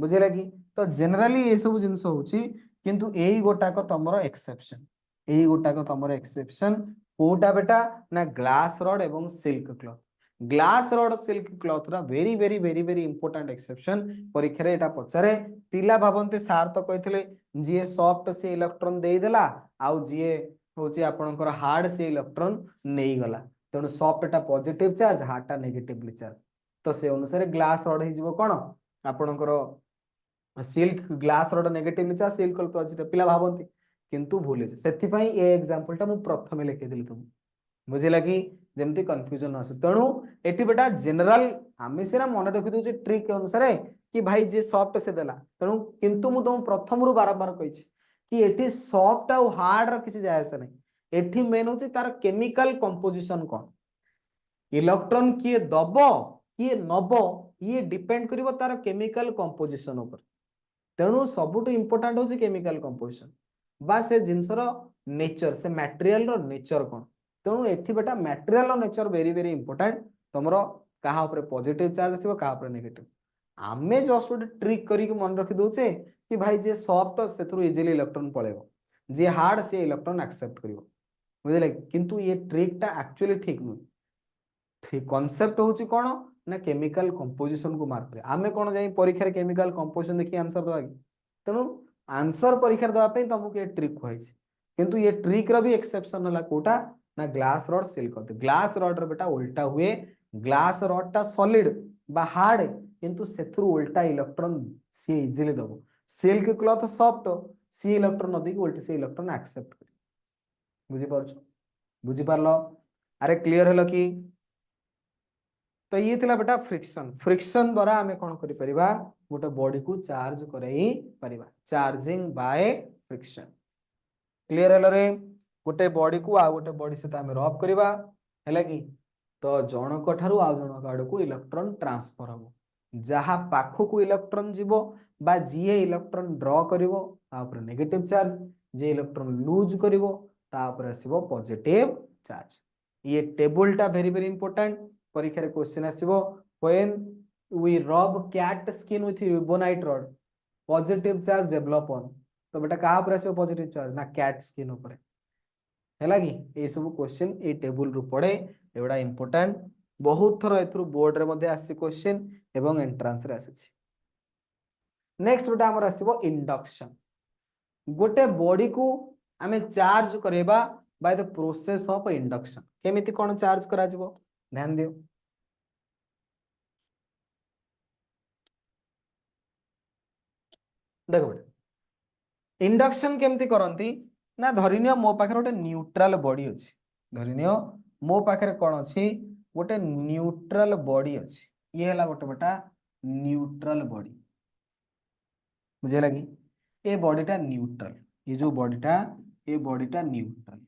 बुझे लगी तो जनरली ये सब जिंस होची किंतु एई गोटा को तमरो एक्सेप्शन एई गोटा को तमरो एक्सेप्शन कोटा बेटा ना ग्लास रॉड एवं silk cloth glass rod silk cloth रा very very very very important exception परीक्षा रे एटा पचारे पिला भाबंते सार तो कहितले जीए सॉफ्ट से इलेक्ट्रॉन देई देला आउ जीए होची आपनकर हार्ड से इलेक्ट्रॉन नेई गला तेणु सॉफ्ट टा पॉजिटिव चार्ज हार्ड टा नेगेटिवली चार्ज तो से अनुसार ग्लास रॉड ही जीवो कोन आपनकर silk glass rod negatively charge silk positive पिला भाबंती किंतु भूल से ए एग्जांपल टा मु प्रथमे लिखि देली तुम बुझिला कि जेमती कंफ्यूजन आसे तेणु एटी बेटा जनरल आमे सिना मन रखि दउचे ट्रिक अनुसार कि भाई जे सॉफ्ट से देला तेणु किंतु मु तुम प्रथम रु बारंबार कहिछि कि एटी सॉफ्ट आ हार्ड र किछि जाय से नहीं एटी मेन होछि तार केमिकल कंपोजिशन कोन इलेक्ट्रॉन किए दबो किए नबो ये डिपेंड करिवो तार केमिकल कंपोजिशन ऊपर तेणु सबुठु इंपोर्टेंट होछि केमिकल कंपोजिशन बा से जिंसर नेचर से मटेरियल रो नेचर कोन तेणु एठी बेटा मटेरियल रो नेचर वेरी वेरी इंपोर्टेंट तमरो कहा ऊपर पॉजिटिव चार्ज आसीबो कहा ऊपर नेगेटिव आमे जस्ट गोटे ट्रिक करी मन रखि दउचे कि भाई जे सॉफ्ट सेथुरु इजीली इलेक्ट्रॉन पळेबो जे हार्ड से इलेक्ट्रॉन एक्सेप्ट करिवो बुझिले किंतु ये ट्रिक टा एक्चुअली ठीक नु ठीक कांसेप्ट होची कोन ना केमिकल कंपोजिशन को मार्क करे आमे कोन जाई परीक्षा रे केमिकल कंपोजिशन देखि आंसर दवा तेणु आंसर परीक्षा दवा पे तुमको ये ट्रिक होइछि किंतु ये ट्रिक रो भी एक्सेप्शन होला कोटा ना glass rod silk glass rod रे बेटा उल्टा हुए ग्लास रॉड टा सॉलिड बा हार्ड किंतु सेथुरु उल्टा इलेक्ट्रॉन सी इजीली दबो सिल्क क्लॉथ सॉफ्ट सी इलेक्ट्रॉन नदी उल्टा सी इलेक्ट्रॉन एक्सेप्ट करे बुझी परछो बुझी पारलो अरे क्लियर हलो कि तो ये थिला बेटा फ्रिक्शन फ्रिक्शन द्वारा हमें कौन करि परिबा गोटे बॉडी को चार्ज करई परिबा चार्जिंग बाय फ्रिक्शन क्लियर हलो रे गोटे बॉडी को आ गोटे बॉडी सहित हमें रब करबा हैला कि तो जनक ठारू आ जनक आड़ को इलेक्ट्रॉन ट्रांसफर हो जहा पाखु को इलेक्ट्रॉन जीवो बा जीए इलेक्ट्रॉन ड्रॉ करिवो ता ऊपर नेगेटिव चार्ज जे इलेक्ट्रॉन लूज करिवो ता ऊपर आसीबो पॉजिटिव चार्ज ये टेबल टा वेरी वेरी इंपोर्टेंट परीक्षा रे क्वेश्चन आसीबो when we rub cat skin with ebonite rod positive charge develop on तो बेटा कहा ऊपर आसीबो पॉजिटिव चार्ज ना कैट स्किन ऊपर हैला कि ए सब क्वेश्चन ए टेबल रु पड़े एवडा इंपोर्टेंट बहुत थर एथरु बोर्ड रे मध्ये आसी क्वेश्चन एवं एंट्रेंस रे आसी नेक्स्ट बेटा हमर आसीबो इंडक्शन गोटे बॉडी को आमे चार्ज करेबा by the process of induction केमिति कोन चार्ज करा जिवो ध्यान दियो देखो बेटा इंडक्शन केमिति करंती ना धरिनियो मो पाखरे गोटे न्यूट्रल बॉडी अछि धरिनियो मो पाखरे कोन अछि गोटे न्यूट्रल बॉडी अछि ये हला गोटे बेटा न्यूट्रल बॉडी बुझे लगी ए बॉडीटा न्यूट्रल ये जो बॉडीटा न्यूट्रल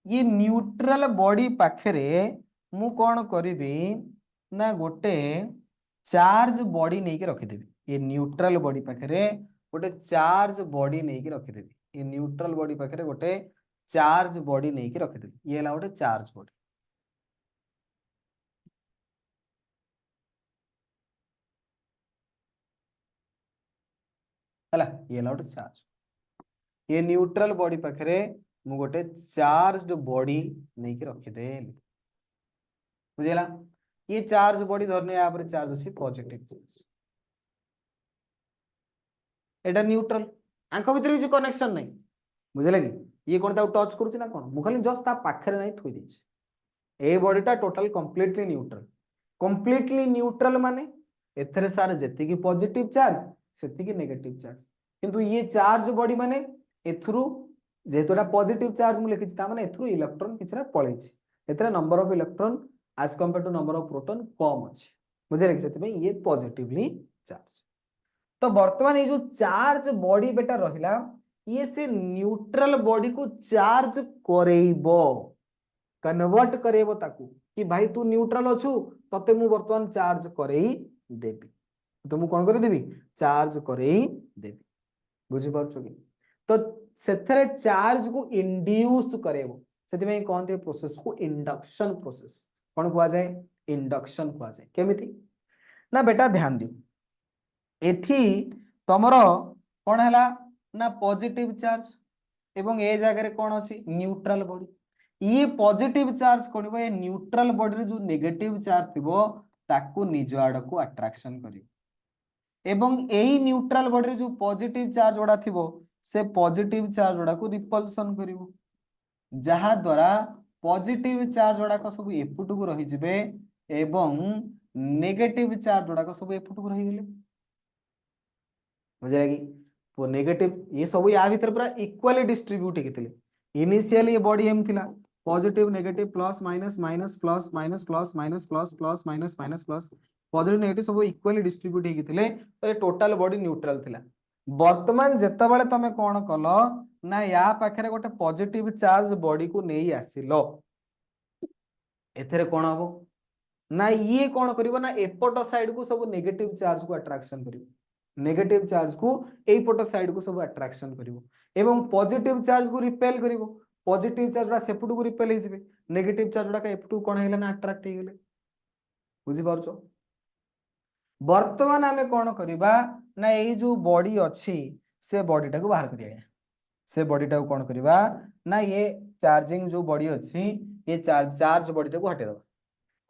ये न्यूट्रल बॉडी पाखरे मु कोन करिबी ना गोटे चार्ज बॉडी नै के रखि देबी ये न्यूट्रल बॉडी पाखरे गोटे चार्ज बॉडी नै के रखि देबी ये न्यूट्रल बॉडी पाखरे गोटे चार्ज बॉडी नै के रखि देबी ये हला गोटे चार्ज बॉडी हला ये हला गोटे चार्ज ये न्यूट्रल बॉडी पाखरे मु गोटे चार्ज्ड बॉडी नै के रखि देली बुझिला ये चार्ज बॉडी धरने या पर चार्ज अछि पॉजिटिव चार्ज एटा न्यूट्रल आंख भीतर किछ कनेक्शन नै बुझिला कि ये कोन ता टच करूची ना कोन मु खाली जस्ट ता पाखरे नै थोइ दिछि ए बॉडीटा टोटल कंप्लीटली न्यूट्रल माने एथरे सार जेति की पॉजिटिव चार्ज सेति की नेगेटिव चार्ज किंतु ये चार्ज बॉडी माने एथरु जेतोटा पॉजिटिव चार्ज मु लिखिछि ता माने एथरु इलेक्ट्रॉन किछरा पळैछि एथरे number of electron as compare to number of proton कम अछि बुझिले कि सेति में ये पॉजिटिवली चार्ज तो वर्तमान ये जो चार्ज बॉडी बेटा रहिला ये से न्यूट्रल बॉडी को चार्ज करेइबो, कन्वर्ट करेइबो ताकू कि भाई तू न्यूट्रल अछु तते मु वर्तमान चार्ज करेई देबी, तो मु कोन करे देबी चार्ज करेई देबी। बुझि पारछो कि तो सेथरे चार्ज को इंड्यूस करेबो, सेति में कहते प्रोसेस को इंडक्शन प्रोसेस। कोन कुआ जाए इंडक्शन कुआ जाए। केमिति ना बेटा ध्यान दियो, एठी तमरो कोन हला ना पॉजिटिव चार्ज एवं ए जगह कौन अच्छी न्यूट्रल बॉडी, ये पॉजिटिव चार्ज कौन ये न्यूट्रल बॉडी रे जो नेगेटिव चार्ज थिबो ताकू निज आड़ को अट्रैक्शन करिवो, एवं एही न्यूट्रल बॉडी रे जो पॉजिटिव चार्ज गुडा थिबो से पॉजिटिव चार्ज गुडा को रिपल्सन करिवो, जहा द्वारा पॉजिटिव चार्ज गुडा सब एपुट को रही जिवे एवं नेगेटिव चार्ज गुडा सब एपुट को रही गेले। बुझे कि नेगेटिव ये सब या भीतर पूरा इक्वली डिस्ट्रीब्यूट हेतिले। इनिशियली ये बॉडी एम थिला positive negative plus minus minus plus minus plus minus plus plus minus minus plus positive negative सब इक्वली डिस्ट्रीब्यूट हेतिले, तो ये टोटल बॉडी न्यूट्रल थिला। वर्तमान जेतेबेले तमे कोन कलो ना या पाखरे गोटे पॉजिटिव चार्ज बॉडी को नेई आसिलो, एथरे कोन हबो ना ये कोन करिवो ना एपट साइड को सब नेगेटिव चार्ज को अट्रैक्शन करिवो, नेगेटिव चार्ज को एपट साइड को सब अट्रैक्शन करिवो एवं पॉजिटिव चार्ज को रिपेल करिवो, पॉजिटिव चार्ज रा सेपट को रिपेल हे जिवे, नेगेटिव चार्ज रा का एपट कोन हेला ना अट्रैक्ट हे गेले। बुझि पारछो। वर्तमान आमे कोन करिबा ना एई जो बॉडी अछि से बॉडी टा को बाहर करिया, से बॉडी टा को कोन करिबा ना ये चार्जिंग जो बॉडी अछि ये चार्ज बॉडी टा को हटे दबा,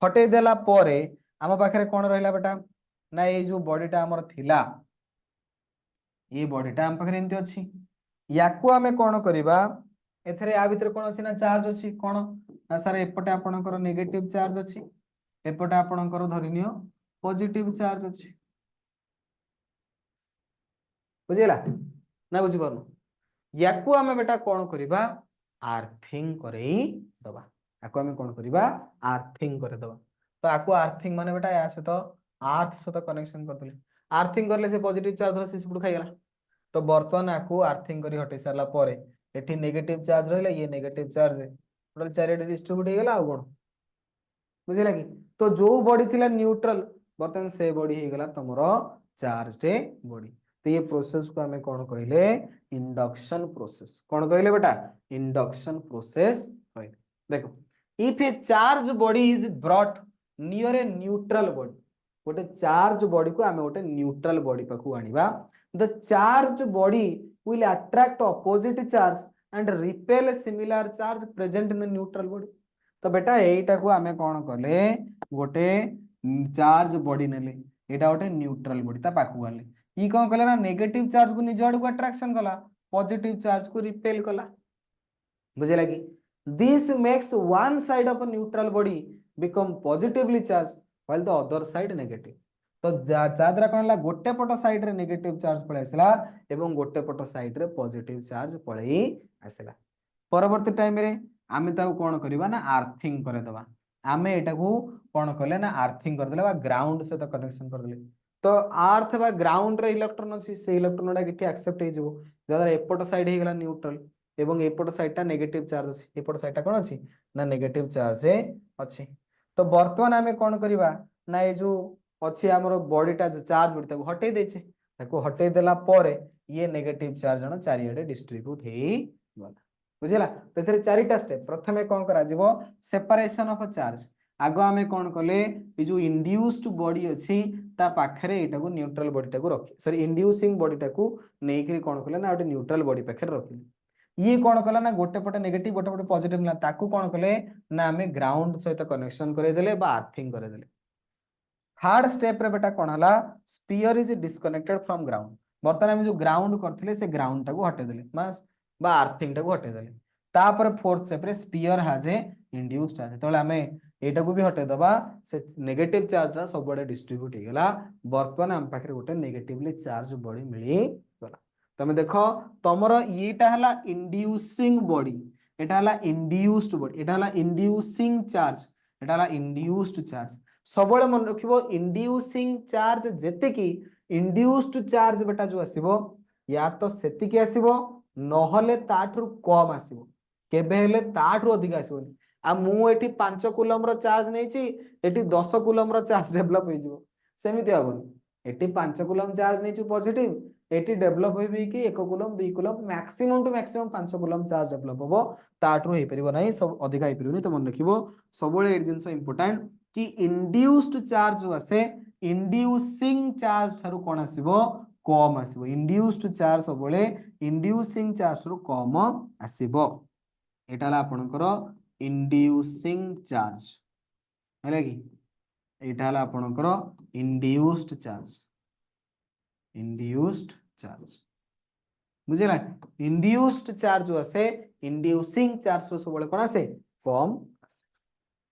हटे देला परे आम पाखरे कोन रहला बेटा ना ये जो बॉडी टा हमर थिला ये बॉडीटा आम पाखरे एमती अछि, याकू आमे कोन करिबा एथरे आ भीतर कोन अछि ना चार्ज अछि कोन ना सर एपटे आपणकर नेगेटिव चार्ज अछि, एपटे आपणकर धरिनियो पॉजिटिव चार्ज अछि। बुझिला ना बुझि परनु, याकू आमे बेटा कोन करिबा आर्थिंग करई दबा, याकू आमे कोन करिबा आर्थिंग करे दबा। तो आकू आर्थिंग माने बेटा या से तो अर्थ से तो कनेक्शन कर देले, आर्थिंग करले से पॉजिटिव चार्ज से सिपुड खाइ गेला, तो बर्तमान आकू आर्थिंग करी हटे सारला परे एठी नेगेटिव चार्ज रहला, ये नेगेटिव चार्ज टोटल चारिडे डिस्ट्रीब्यूट हे गेला आ कोन बुझिला कि। तो जो बॉडी थिला न्यूट्रल बर्तमान से बॉडी हे गेला तमरो चार्ज बॉडी। तो ये प्रोसेस को हमें कौन कहले इंडक्शन प्रोसेस, कौन कहले बेटा इंडक्शन प्रोसेस कहले। देखो if a charge body is brought near a neutral body, गोटे चार्ज बॉडी को आमे गोटे न्यूट्रल बॉडी पाखु आनिबा, the charge body will attract opposite charge and repel similar charge present in the neutral body. तो बेटा एटा को आमे कोन करले गोटे चार्ज बॉडी नेले, एटा गोटे न्यूट्रल बॉडी ता पाखु गले, ई कोन कले ना नेगेटिव चार्ज को निज आड़ को अट्रैक्शन कला, पॉजिटिव चार्ज को रिपेल कला। बुझिला कि this makes one side of neutral body become positively charge while the other side negative. तो द्वारा कौन है गोटे पट साइड रे नेगेटिव चार्ज पळे आसला एवं गोटे पट साइड रे पॉजिटिव चार्ज पळे आसला। परवर्ती टाइम रे आमे ताऊ कोन करबा ना आर्थिंग करे दबा, आमे एटा को कोन करले ना आर्थिंग कर देले बा ग्राउंड से तो कनेक्शन कर देले। तो अर्थ बा ग्राउंड रे इलेक्ट्रॉन अछि, से इलेक्ट्रॉन डा किठी एक्सेप्ट हे जबो, जदा एपट साइड हे गेला न्यूट्रल एवं एपट साइड टा नेगेटिव चार्ज अछि, एपट साइड टा कोन अछि ना नेगेटिव चार्ज अछि। तो वर्तमान आमे कोन करबा ना ए जो अच्छी आमर बॉडी टा जो चार्ज बॉडी ताको हटे देछे, ताको हटे देला परे ये नेगेटिव चार्ज जण चारियाडे डिस्ट्रीब्यूट हेई गला। बुझिला। तो एथरे चारिटा स्टेप, प्रथमे कोन करा जिवो सेपरेशन ऑफ चार्ज, आगो आमे कोन कले ए जो इंड्यूस्ड बॉडी अछि ता पाखरे एटा को न्यूट्रल बॉडी टा को रखी, सॉरी इंड्यूसिंग बॉडी टा को नेइकरी कोन कले ना ओटे न्यूट्रल बॉडी पाखरे रखी, ये कोन कला ना गोटे पटे नेगेटिव गोटे पटे पॉजिटिव ना ताकू कोन कले ना आमे ग्राउंड सहित कनेक्शन करे देले बा आर्थिंग करे देले। थर्ड स्टेप रे बेटा कोन हला sphere is disconnected from ground, बर्तमान हम जो ग्राउंड करथिले से ग्राउंड टा को हटे देले बस बा आर्थिंग टा को हटे देले। तापर फोर्थ स्टेप रे sphere has a induced charge, तळे हमें एटा को भी हटे दबा, से नेगेटिव चार्ज रा सब बडे डिस्ट्रीब्यूट हे गेला, बर्तमान हम पाखरे गोटे नेगेटिवली चार्ज बॉडी मिली गला। तमे देखो तमरो एटा हला इंड्यूसिंग बॉडी, एटा हला इंड्यूस्ड बॉडी, एटा हला इंड्यूसिंग चार्ज, एटा हला इंड्यूस्ड चार्ज। सबले मन रखिबो इंड्यूसिंग चार्ज जेते की इंड्यूस्ड चार्ज बेटा जो आसीबो या तो सेति के आसीबो नहले ताठू कम आसीबो केबे हेले ताठू अधिक आसीबोनी आ मु एठी 5 कूलम रो चार्ज नेछि एठी 10 कूलम रो चार्ज डेवलप होई जिवो सेमिति हबोनी एठी 5 कूलम चार्ज नेछि पॉजिटिव एठी डेवलप होई कि 1 coulomb 2 coulomb maximum to maximum 5 coulomb charge develop होबो ताठू हेई परिबो नाही सब अधिक हेई परिबोनी तो मन रखिबो सबले एट जिंस इंपोर्टेंट कि इंड्यूस्ड चार्ज जो आसे इंड्यूसिंग चार्ज थारु कोन आसीबो कम आसीबो इंड्यूस्ड चार्ज सबले इंड्यूसिंग चार्ज रु कम आसीबो एटा ला आपनकर इंड्यूसिंग चार्ज हैला कि एटा ला आपनकर इंड्यूस्ड चार्ज बुझिला इंड्यूस्ड चार्ज जो आसे इंड्यूसिंग चार्ज रु सबले कोन आसे कम आसे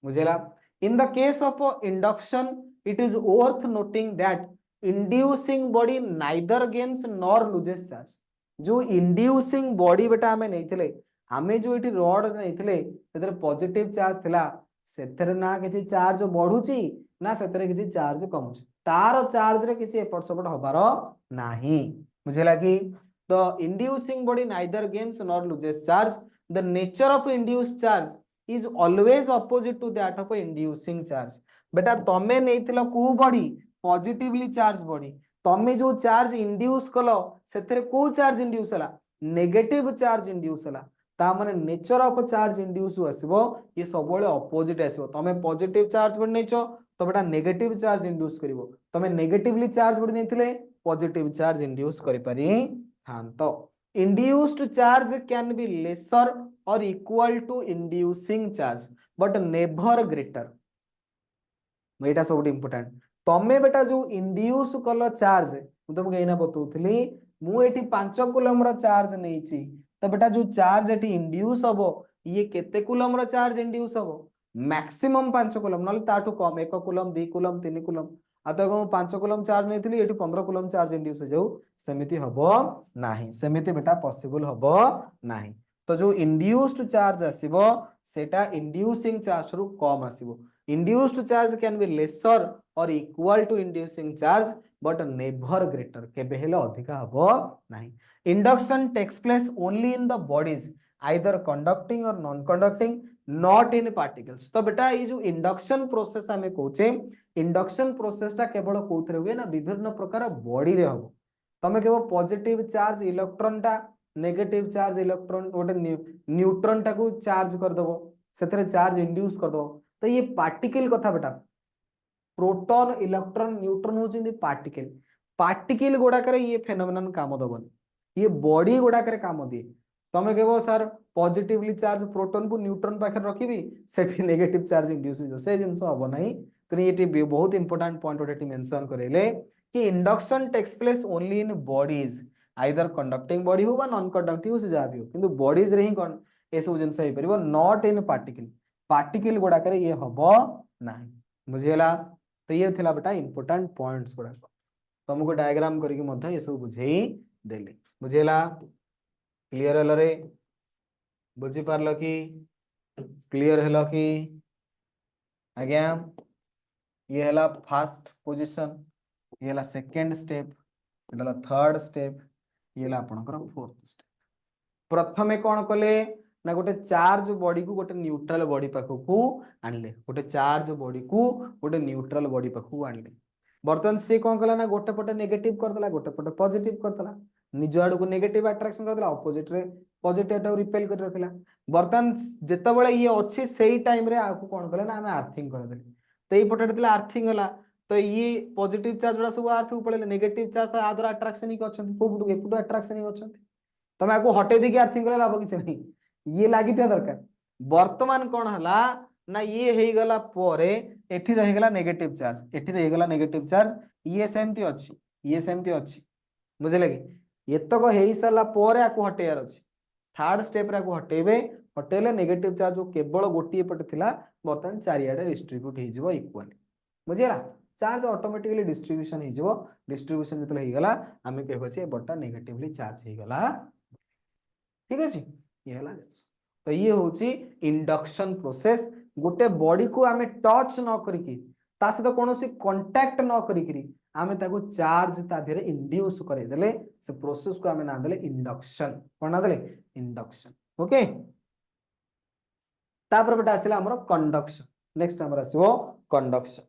बुझिला in the case of induction it is worth noting that inducing body neither gains nor loses charge जो inducing body बेटा हमें नहीं थिले हमें जो इटी रॉड नहीं थिले सेतरे पॉजिटिव चार्ज थिला सेतरे ना किछि चार्ज बढ़ुची ना सेतरे किछि चार्ज कमुची तार चार्ज रे किछि एपट सपट होबार नाही बुझिला कि the inducing body neither gains nor loses charge the nature of induced charge is always opposite to that of inducing charge बेटा तमे नेइथिलो को बॉडी पॉजिटिवली चार्ज बॉडी तमे जो चार्ज इंड्यूस कलो सेथरे को चार्ज इंड्यूस हला नेगेटिव चार्ज इंड्यूस हला ता माने नेचर ऑफ चार्ज इंड्यूस आसीबो ये सबले ऑपोजिट आसीबो तमे पॉजिटिव चार्ज बॉडी नेचो तो बेटा नेगेटिव चार्ज इंड्यूस करिवो तमे नेगेटिवली चार्ज बॉडी नेथिले पॉजिटिव चार्ज इंड्यूस करि पारी हां तो induced charge can be lesser or equal to inducing charge but never greater एटा सब इंपोर्टेंट तमे बेटा जो इंड्यूस कलो चार्ज मु तुमको एना बतौथली मु एठी 5 कूलम रो चार्ज नेछि तो बेटा जो चार्ज एठी इंड्यूस हबो ये केते कूलम रो चार्ज इंड्यूस हबो मैक्सिमम 5 कूलम नले ताठू कम 1 कूलम 2 कूलम 3 कूलम आ तो 5 कूलम चार्ज नेथिली एठी 15 कूलम चार्ज इंड्यूस हो जाऊ सेमिति हबो नाही सेमिति बेटा पॉसिबल हबो नाही तो जो इंड्यूस्ड चार्ज आसीबो सेटा इंड्यूसिंग चार्ज रु कम आसीबो induced charge can be lesser or equal to inducing charge but never greater केबे हेले अधिका हबो नाही induction takes place only in the bodies either conducting or non conducting not in particles तो बेटा ये जो इंडक्शन प्रोसेस हमें कहूचे इंडक्शन प्रोसेस टा केवल कोथरे हुए ना विभिन्न प्रकार बॉडी रे हबो तमे केवल पॉजिटिव चार्ज इलेक्ट्रॉन टा नेगेटिव चार्ज इलेक्ट्रॉन गोटे न्यूट्रॉन टा को चार्ज कर दबो सेतरे चार्ज इंड्यूस कर दबो तो ये पार्टिकल कथा बेटा प्रोटॉन इलेक्ट्रॉन न्यूट्रॉन होचंदी पार्टिकल गुडा करे ये फेनोमेनन काम दबन ये बॉडी गुडा करे काम दिए तमे केबो सर पॉजिटिवली चार्ज प्रोटॉन को न्यूट्रॉन पाखर रखिबी सेठी नेगेटिव चार्ज इंड्यूस हो से जिंस हबो नाही तो ये बहुत इंपोर्टेंट पॉइंट ओटे मेंशन करेले कि induction takes place only in bodies either conducting body हो बा नॉन कंडक्टिंग हो से जा भी हो किंतु बॉडीज रे ही कोन ए सब जिंस होई परिबो नॉट इन पार्टिकल गुडा करे ये हबो नाही बुझियला तो ये थिला बेटा इंपोर्टेंट पॉइंट्स गुडा तुमको डायग्राम करके मध्य ये सब बुझेई देली बुझियला क्लियर हलो रे बुझी पारलो कि क्लियर हलो कि आज्ञा ये हला फर्स्ट पोजीशन ये हला सेकंड स्टेप ये हला थर्ड स्टेप ये हला आपनकर फोर्थ स्टेप प्रथमे कोन कले ना गोटे चार्ज बॉडी को गोटे न्यूट्रल बॉडी पाखकू आनले गोटे चार्ज बॉडी को गोटे न्यूट्रल बॉडी पाखकू आनले बर्तन से कोन कला ना गोटे पटे नेगेटिव कर दला गोटे पटे पॉजिटिव कर दला निज आड़ को नेगेटिव अट्रैक्शन कर दला ऑपोजिट रे पॉजिटिव टा रिपेल कर रखला बर्तन जेते बेले ये अछि सेही टाइम रे आकू कोन कले ना हमें आर्थिंग कर देले तो ई पटे दिला आर्थिंग होला तो ये पॉजिटिव चार्ज वाला सब अर्थ को पड़े नेगेटिव चार्ज तो आदर अट्रैक्शन ही करछन कोबुटू एपुटू अट्रैक्शन ही करछन तमे आकू हटे दी के आर्थिंग करे लाभ किछ नहीं ये लागि दिया दरकार वर्तमान कोन हला ना ये हेई गला परे एठी रहि गला नेगेटिव चार्ज एठी रहि गला नेगेटिव चार्ज ये सेमती अछि बुझले कि एतक हेई सला परे आकू हटेयार अछि थर्ड स्टेप रे आकू हटेबे हटेले नेगेटिव चार्ज जो केवल गोटी पटे थिला वर्तमान चारियाडे डिस्ट्रीब्यूट हे जिवो इक्वली बुझियला चार्ज ऑटोमेटिकली डिस्ट्रीब्यूशन हे जिवो डिस्ट्रीब्यूशन जतले हे गला हमें कहबो छे बटा नेगेटिवली चार्ज हे गला ठीक अछि ये हला तो ये होची इंडक्शन प्रोसेस गोटे बॉडी को हमें टच न करिकी ता सहित कोनोसी कांटेक्ट न करिकी आमे ताको चार्ज ता धीरे इंड्यूस करे देले से प्रोसेस को आमे ना देले इंडक्शन कोन ना देले इंडक्शन ओके तापर बेटा आसिला हमर कंडक्शन नेक्स्ट हमर आसीबो conduction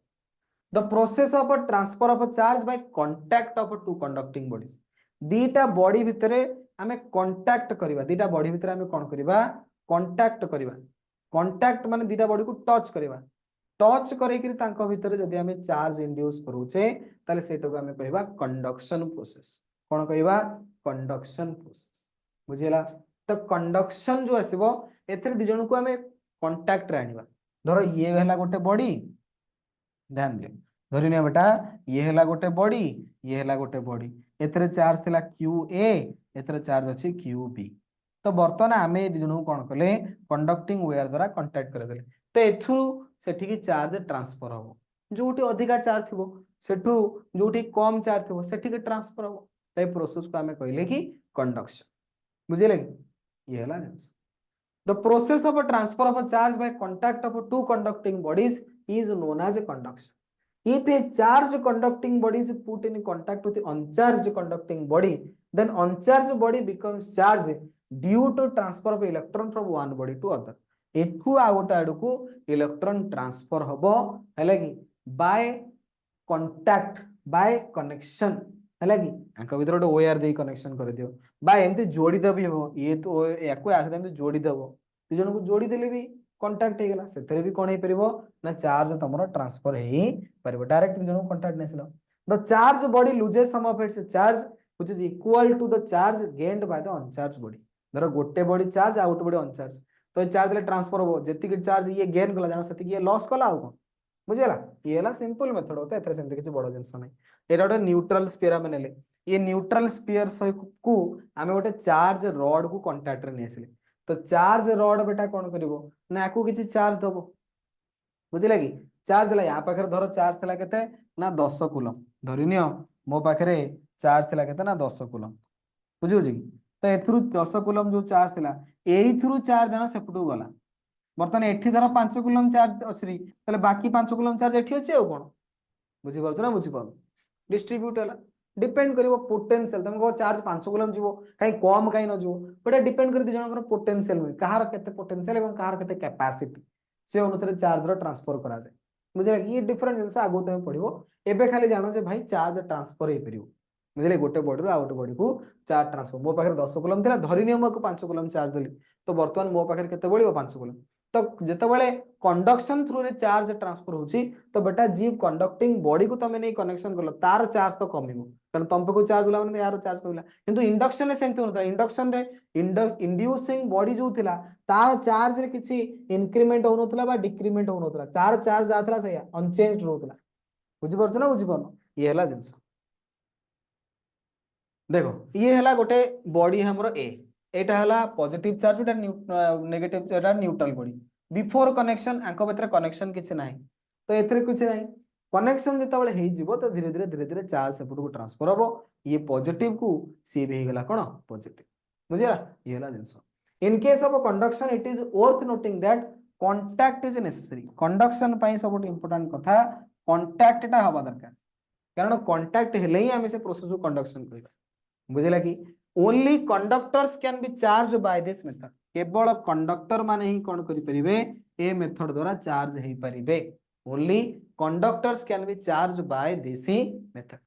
the process of transfer of charge by contact of two conducting bodies दीटा बॉडी भितरे आमे कांटेक्ट करबा दीटा बॉडी भितरे आमे कोन करबा कांटेक्ट करबा कांटेक्ट माने दीटा बॉडी को टच करबा टच करे कि तांको भितरे जदि आमे चार्ज इंड्यूस करूचे ताले सेटो को आमे कहबा कंडक्शन प्रोसेस कोन कहबा कंडक्शन प्रोसेस बुझिला तो कंडक्शन जो आसीबो एथरे दि जण को आमे कांटेक्ट रे आनिबा धरो ये हला गोटे बॉडी ध्यान दियो धरिनिया बेटा ये हला गोटे बॉडी ये हला गोटे बॉडी एथरे चार्ज थिला QA एथरे चार्ज अछि QB तो बर्तमान आमे दि जण कोन कले कंडक्टिंग वायर द्वारा कांटेक्ट कर देले तो एथुरु सेठी की चार्ज ट्रांसफर हो जोटी अधिका चार्ज थिबो सेठु जोटी कम चार्ज थिबो सेठी के ट्रांसफर हो तै प्रोसेस को आमे कहले कि कंडक्शन बुझिले ये हला the process of a transfer of a charge by contact of two conducting bodies is known as a conduction. If a charged conducting body is put in contact with the uncharged conducting body, then uncharged body becomes charged due to transfer of electron from one body to other. एठू आ गोटे आडू electron transfer हबो हैला कि bye contact bye connection हैला कि आंका भीतर गोटे वायर दे कनेक्शन कर दियो बाय एमती जोड़ी दबी हो ये तो याको आसे एमती जोड़ी दबो दि जण को जोड़ी देले भी कांटेक्ट हे गेला सेतरे भी कोन हे परिबो ना चार्ज तमरो ट्रांसफर हे परिबो डायरेक्ट दि जण को कांटेक्ट नेसलो the charge body loses some of its charge which is equal to the charge gained by the uncharge body धरो गोटे बॉडी चार्ज आ गोटे बॉडी अनचार्ज तो चार्ज ले ट्रांसफर हो जेति के चार्ज ये गेन कला जानो सेति के लॉस कला हो कोन बुझिला ये हला सिंपल मेथड होता एथरे सेंते किछ बडो जिंस नै एटा गोटे न्यूट्रल स्फीयर में नेले ये न्यूट्रल स्फीयर को आमे गोटे चार्ज रॉड को कांटेक्ट रे नेसले तो चार्ज रॉड बेटा कोन करिवो ना आकु किछि चार्ज दबो बुझिला कि चार्ज देला या पाखर धरो चार्ज थला केते ना 10 कूलम धरिनियो मो पाखरे चार्ज थला केते ना 10 कूलम बुझियो जी तो एथुरु 10 कूलम जो चार्ज थला एई थुरु चार्ज जाना सेपटू गला बर्तमान एठी धरो 5 कूलम चार्ज असरी तले बाकी 5 कूलम चार्ज एठी अछि ओ कोन बुझि परछ ना बुझि पाउ डिस्ट्रीब्यूट हला डिपेंड करिवो पोटेंशियल तुमको चार्ज 5 कूलम जीवो काई कम काई न जीवो बट डिपेंड करि जनकर पोटेंशियल में कहार केते पोटेंशियल एवं कहार केते कैपेसिटी से अनुसार चार्ज रो ट्रांसफर करा जाय बुझिला कि ये डिफरेंट जिंस आगो तमे पढिवो एबे खाली जानो जे भाई चार्ज ट्रांसफर हे परिवो बुझिले गोटे बॉडी रो आ गोटे बॉडी को चार्ज ट्रांसफर मो पाखर 10 कूलम थिला धरि नियम को 5 कूलम चार्ज देली तो वर्तमान मो पाखर केते बळिवो 5 कूलम तो जेते बेले कंडक्शन थ्रू रे चार्ज ट्रांसफर होची तो बेटा जीव कंडक्टिंग बॉडी को तमे नै कनेक्शन करलो तार चार्ज तो कमिवो कारण तम पे को चार्ज होला माने यार चार्ज कमिला किंतु इंडक्शन रे सेंति होता इंडक्शन रे इंड्यूसिंग बॉडी जो थिला तार चार्ज रे किछि इंक्रीमेंट होनोतला बा डिक्रीमेंट होनोतला तार चार्ज आथला सया अनचेंज्ड होतला बुझि परछ ना बुझि परनो ये हला जिंस देखो ये हला गोटे बॉडी हमरो ए एटा हला पॉजिटिव चार्ज एटा नेगेटिव एटा न्यूट्रल बॉडी बिफोर कनेक्शन आंको भीतर कनेक्शन किछि नाही तो एथरे किछि नाही कनेक्शन जेता बेले हे जिवो तो धीरे धीरे चार्ज सेपट को ट्रांसफर होबो ये पॉजिटिव को सी भी हेगला कोन पॉजिटिव बुझिला ये हला since in case of conduction it is worth noting that contact is necessary conduction पई सबट इंपोर्टेंट कथा कांटेक्ट टा हवा दरकार कारण कांटेक्ट हेले ही हमें से प्रोसेस को कंडक्शन कहबा बुझिला कि only conductors can be charge by this method केवल कंडक्टर माने ही कोन करि परिबे ए मेथड द्वारा चार्ज हेई परिबे only conductors can be charge by this method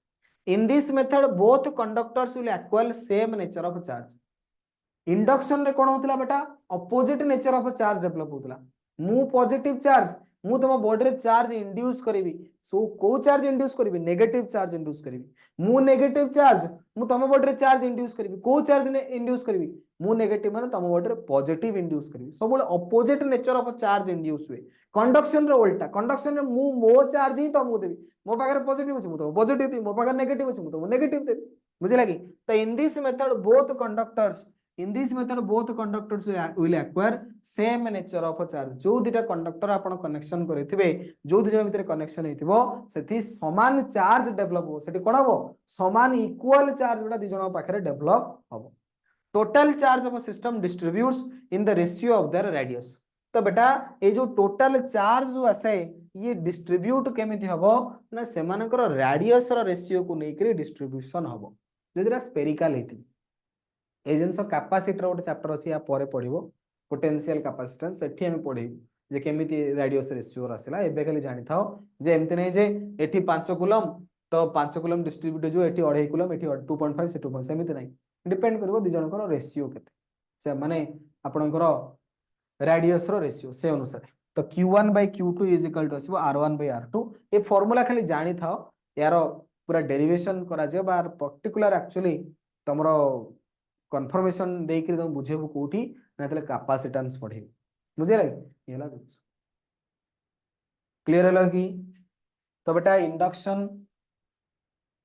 in this method both conductors will equal same nature of charge induction रे कोन होतला बेटा opposite nature of charge develop होतला मु पॉजिटिव चार्ज मु तम बॉडी रे चार्ज इंड्यूस करिवि सो को चार्ज इंड्यूस करिवि नेगेटिव चार्ज इंड्यूस करिवि मु नेगेटिव चार्ज मु तम बॉडी रे चार्ज इंड्यूस करिवि को चार्ज ने इंड्यूस करिवि मु नेगेटिव माने तम बॉडी रे पॉजिटिव इंड्यूस करिवि सब बळे opposite nature of charge induce हुए कंडक्शन रे उल्टा कंडक्शन रे मु मो चार्ज ही तमको देबी मो पाखरे पॉजिटिव अछि मु तो पॉजिटिव देबी मो पाखरे नेगेटिव अछि मु तो नेगेटिव देबी बुझिला कि तो इन this method both conductors in this method both conductors will acquire same nature of charge जो दिटा कंडक्टर आपण कनेक्शन करथिबे जो दिटा भीतर कनेक्शन हेतिबो सेति समान चार्ज डेवलप हो सेति कोन हो समान इक्वल चार्ज बेटा दि जण पाखरे डेवलप हो total charge of a system distributes in the ratio of their radius तो बेटा ये जो टोटल चार्ज जो आसे ये डिस्ट्रीब्यूट केमिति हबो ना सेमानकर रेडियस रो रेशियो को नेकरी डिस्ट्रीब्यूशन हबो जदिरा स्पेरिकल हेति ए जिनस कैपेसिटर गोटे चैप्टर अछि या परे पढिबो पोटेंशियल कैपेसिटेंस सेठी हम पढिबो जे केमिति रेडियस रेशियो आसिला एबे खाली जानि थाओ जे एमति नै जे एठी 5 कूलम तो 5 कूलम डिस्ट्रीब्यूट जो एठी 2.5 कूलम एठी 2.5 से 2.5 सेमिति नै डिपेंड करबो दि जनकर रेशियो केते से माने आपनकर रेडियस रो रेशियो से अनुसार तो q1 by q2 is equal to आसीबो r1 by r2 ए फार्मूला खाली जानि थाओ यारो पूरा डेरिवेशन करा जे बार पर्टिकुलर एक्चुअली तमरो कन्फर्मेशन देकरी तुम बुझेबु कोठी ना तले कैपेसिटेंस पढे बुझे रे येला क्लियर हला कि तो बेटा इंडक्शन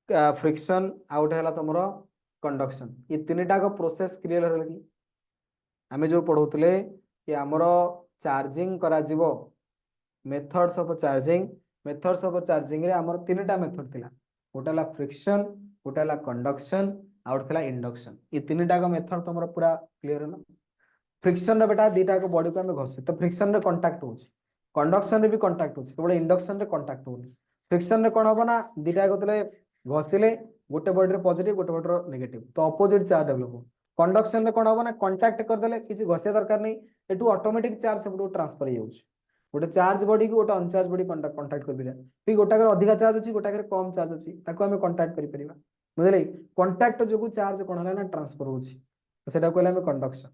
फ्रिक्शन आउट हैला तमरो कंडक्शन ये तीनटा को प्रोसेस क्लियर हला कि हमें जो पढौतले कि हमरो चार्जिंग करा जीवो मेथड्स ऑफ चार्जिंग रे हमर तीनटा मेथड थिला गोटाला फ्रिक्शन गोटाला कंडक्शन आउट थिला इंडक्शन ये तीनटा को मेथड तमरो पूरा क्लियर हला फ्रिक्शन रे बेटा दीटा को बॉडी को हम घसे तो फ्रिक्शन रे कांटेक्ट होची कंडक्शन रे भी कांटेक्ट होची केवल इंडक्शन रे कांटेक्ट होनी फ्रिक्शन रे कोन होबो ना दीटा को तले घसिले गोटे बॉडी रे पॉजिटिव गोटे बॉडी रे नेगेटिव तो ऑपोजिट चार्ज डेवलप हो कंडक्शन रे कोन होबो ना कांटेक्ट कर देले किछि घसे दरकार नै एटू ऑटोमेटिक चार्ज सब ट्रांसफर हो जाउची गोटे चार्ज बॉडी को गोटे अनचार्ज बॉडी कांटेक्ट कर दिला फिर गोटाकर अधिका चार्ज अछि गोटाकर कम चार्ज अछि ताको हमें कांटेक्ट करि परिबा बुझले कांटेक्ट जो चार्ज कोन होला ना ट्रांसफर होची तो सेटा कहले हमें कंडक्शन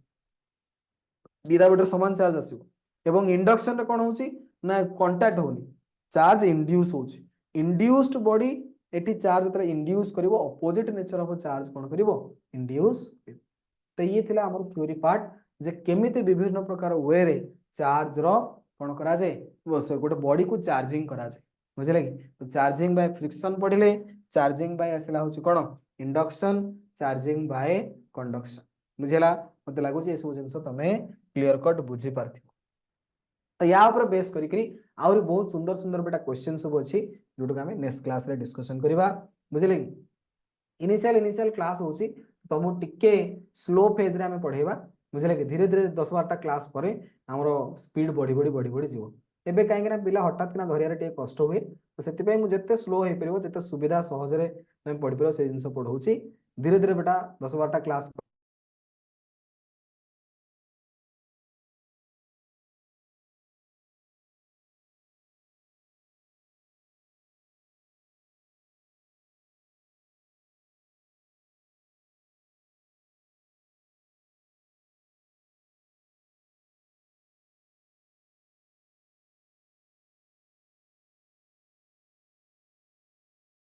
दीटा बॉडी समान चार्ज आसीबो एवं इंडक्शन रे कोन होची ना कांटेक्ट होनी चार्ज इंड्यूस होची इंड्यूस्ड बॉडी एटी चार्ज तरे इंड्यूस करिवो ऑपोजिट नेचर ऑफ चार्ज कोन करिवो इंड्यूस तो ये थिला हमर थ्योरी पार्ट जे केमिति विभिन्न प्रकार वे रे चार्ज रो कोन करा जाय गोटे बॉडी को चार्जिंग करा जाय बुझले कि तो चार्जिंग बाय फ्रिक्शन पढिले चार्जिंग बाय आसला होची कोन इंडक्शन चार्जिंग बाय कंडक्शन बुझेला मते लागो जे सब जिंस तमे क्लियर कट बुझी पारथि तो या ऊपर बेस करी करी आउरी बहुत सुंदर सुंदर बेटा क्वेश्चन सब अछि जोटो के हमें नेक्स्ट क्लास रे डिस्कशन करबा बुझले कि इनिशियल क्लास होची तमु टिके स्लो फेज रे हमें पढेबा बुझले कि धीरे धीरे 10-12टा क्लास परे हमरो स्पीड बढ़ी जीवो एबे काहे कि पिला हठात किना धरिया रे टे कष्ट हुए तो सेति पय मु जत्ते स्लो हे परिबो तते सुविधा सहज रे मैं पढि परबो से जिंस पढौची धीरे धीरे बेटा 10-12टा क्लास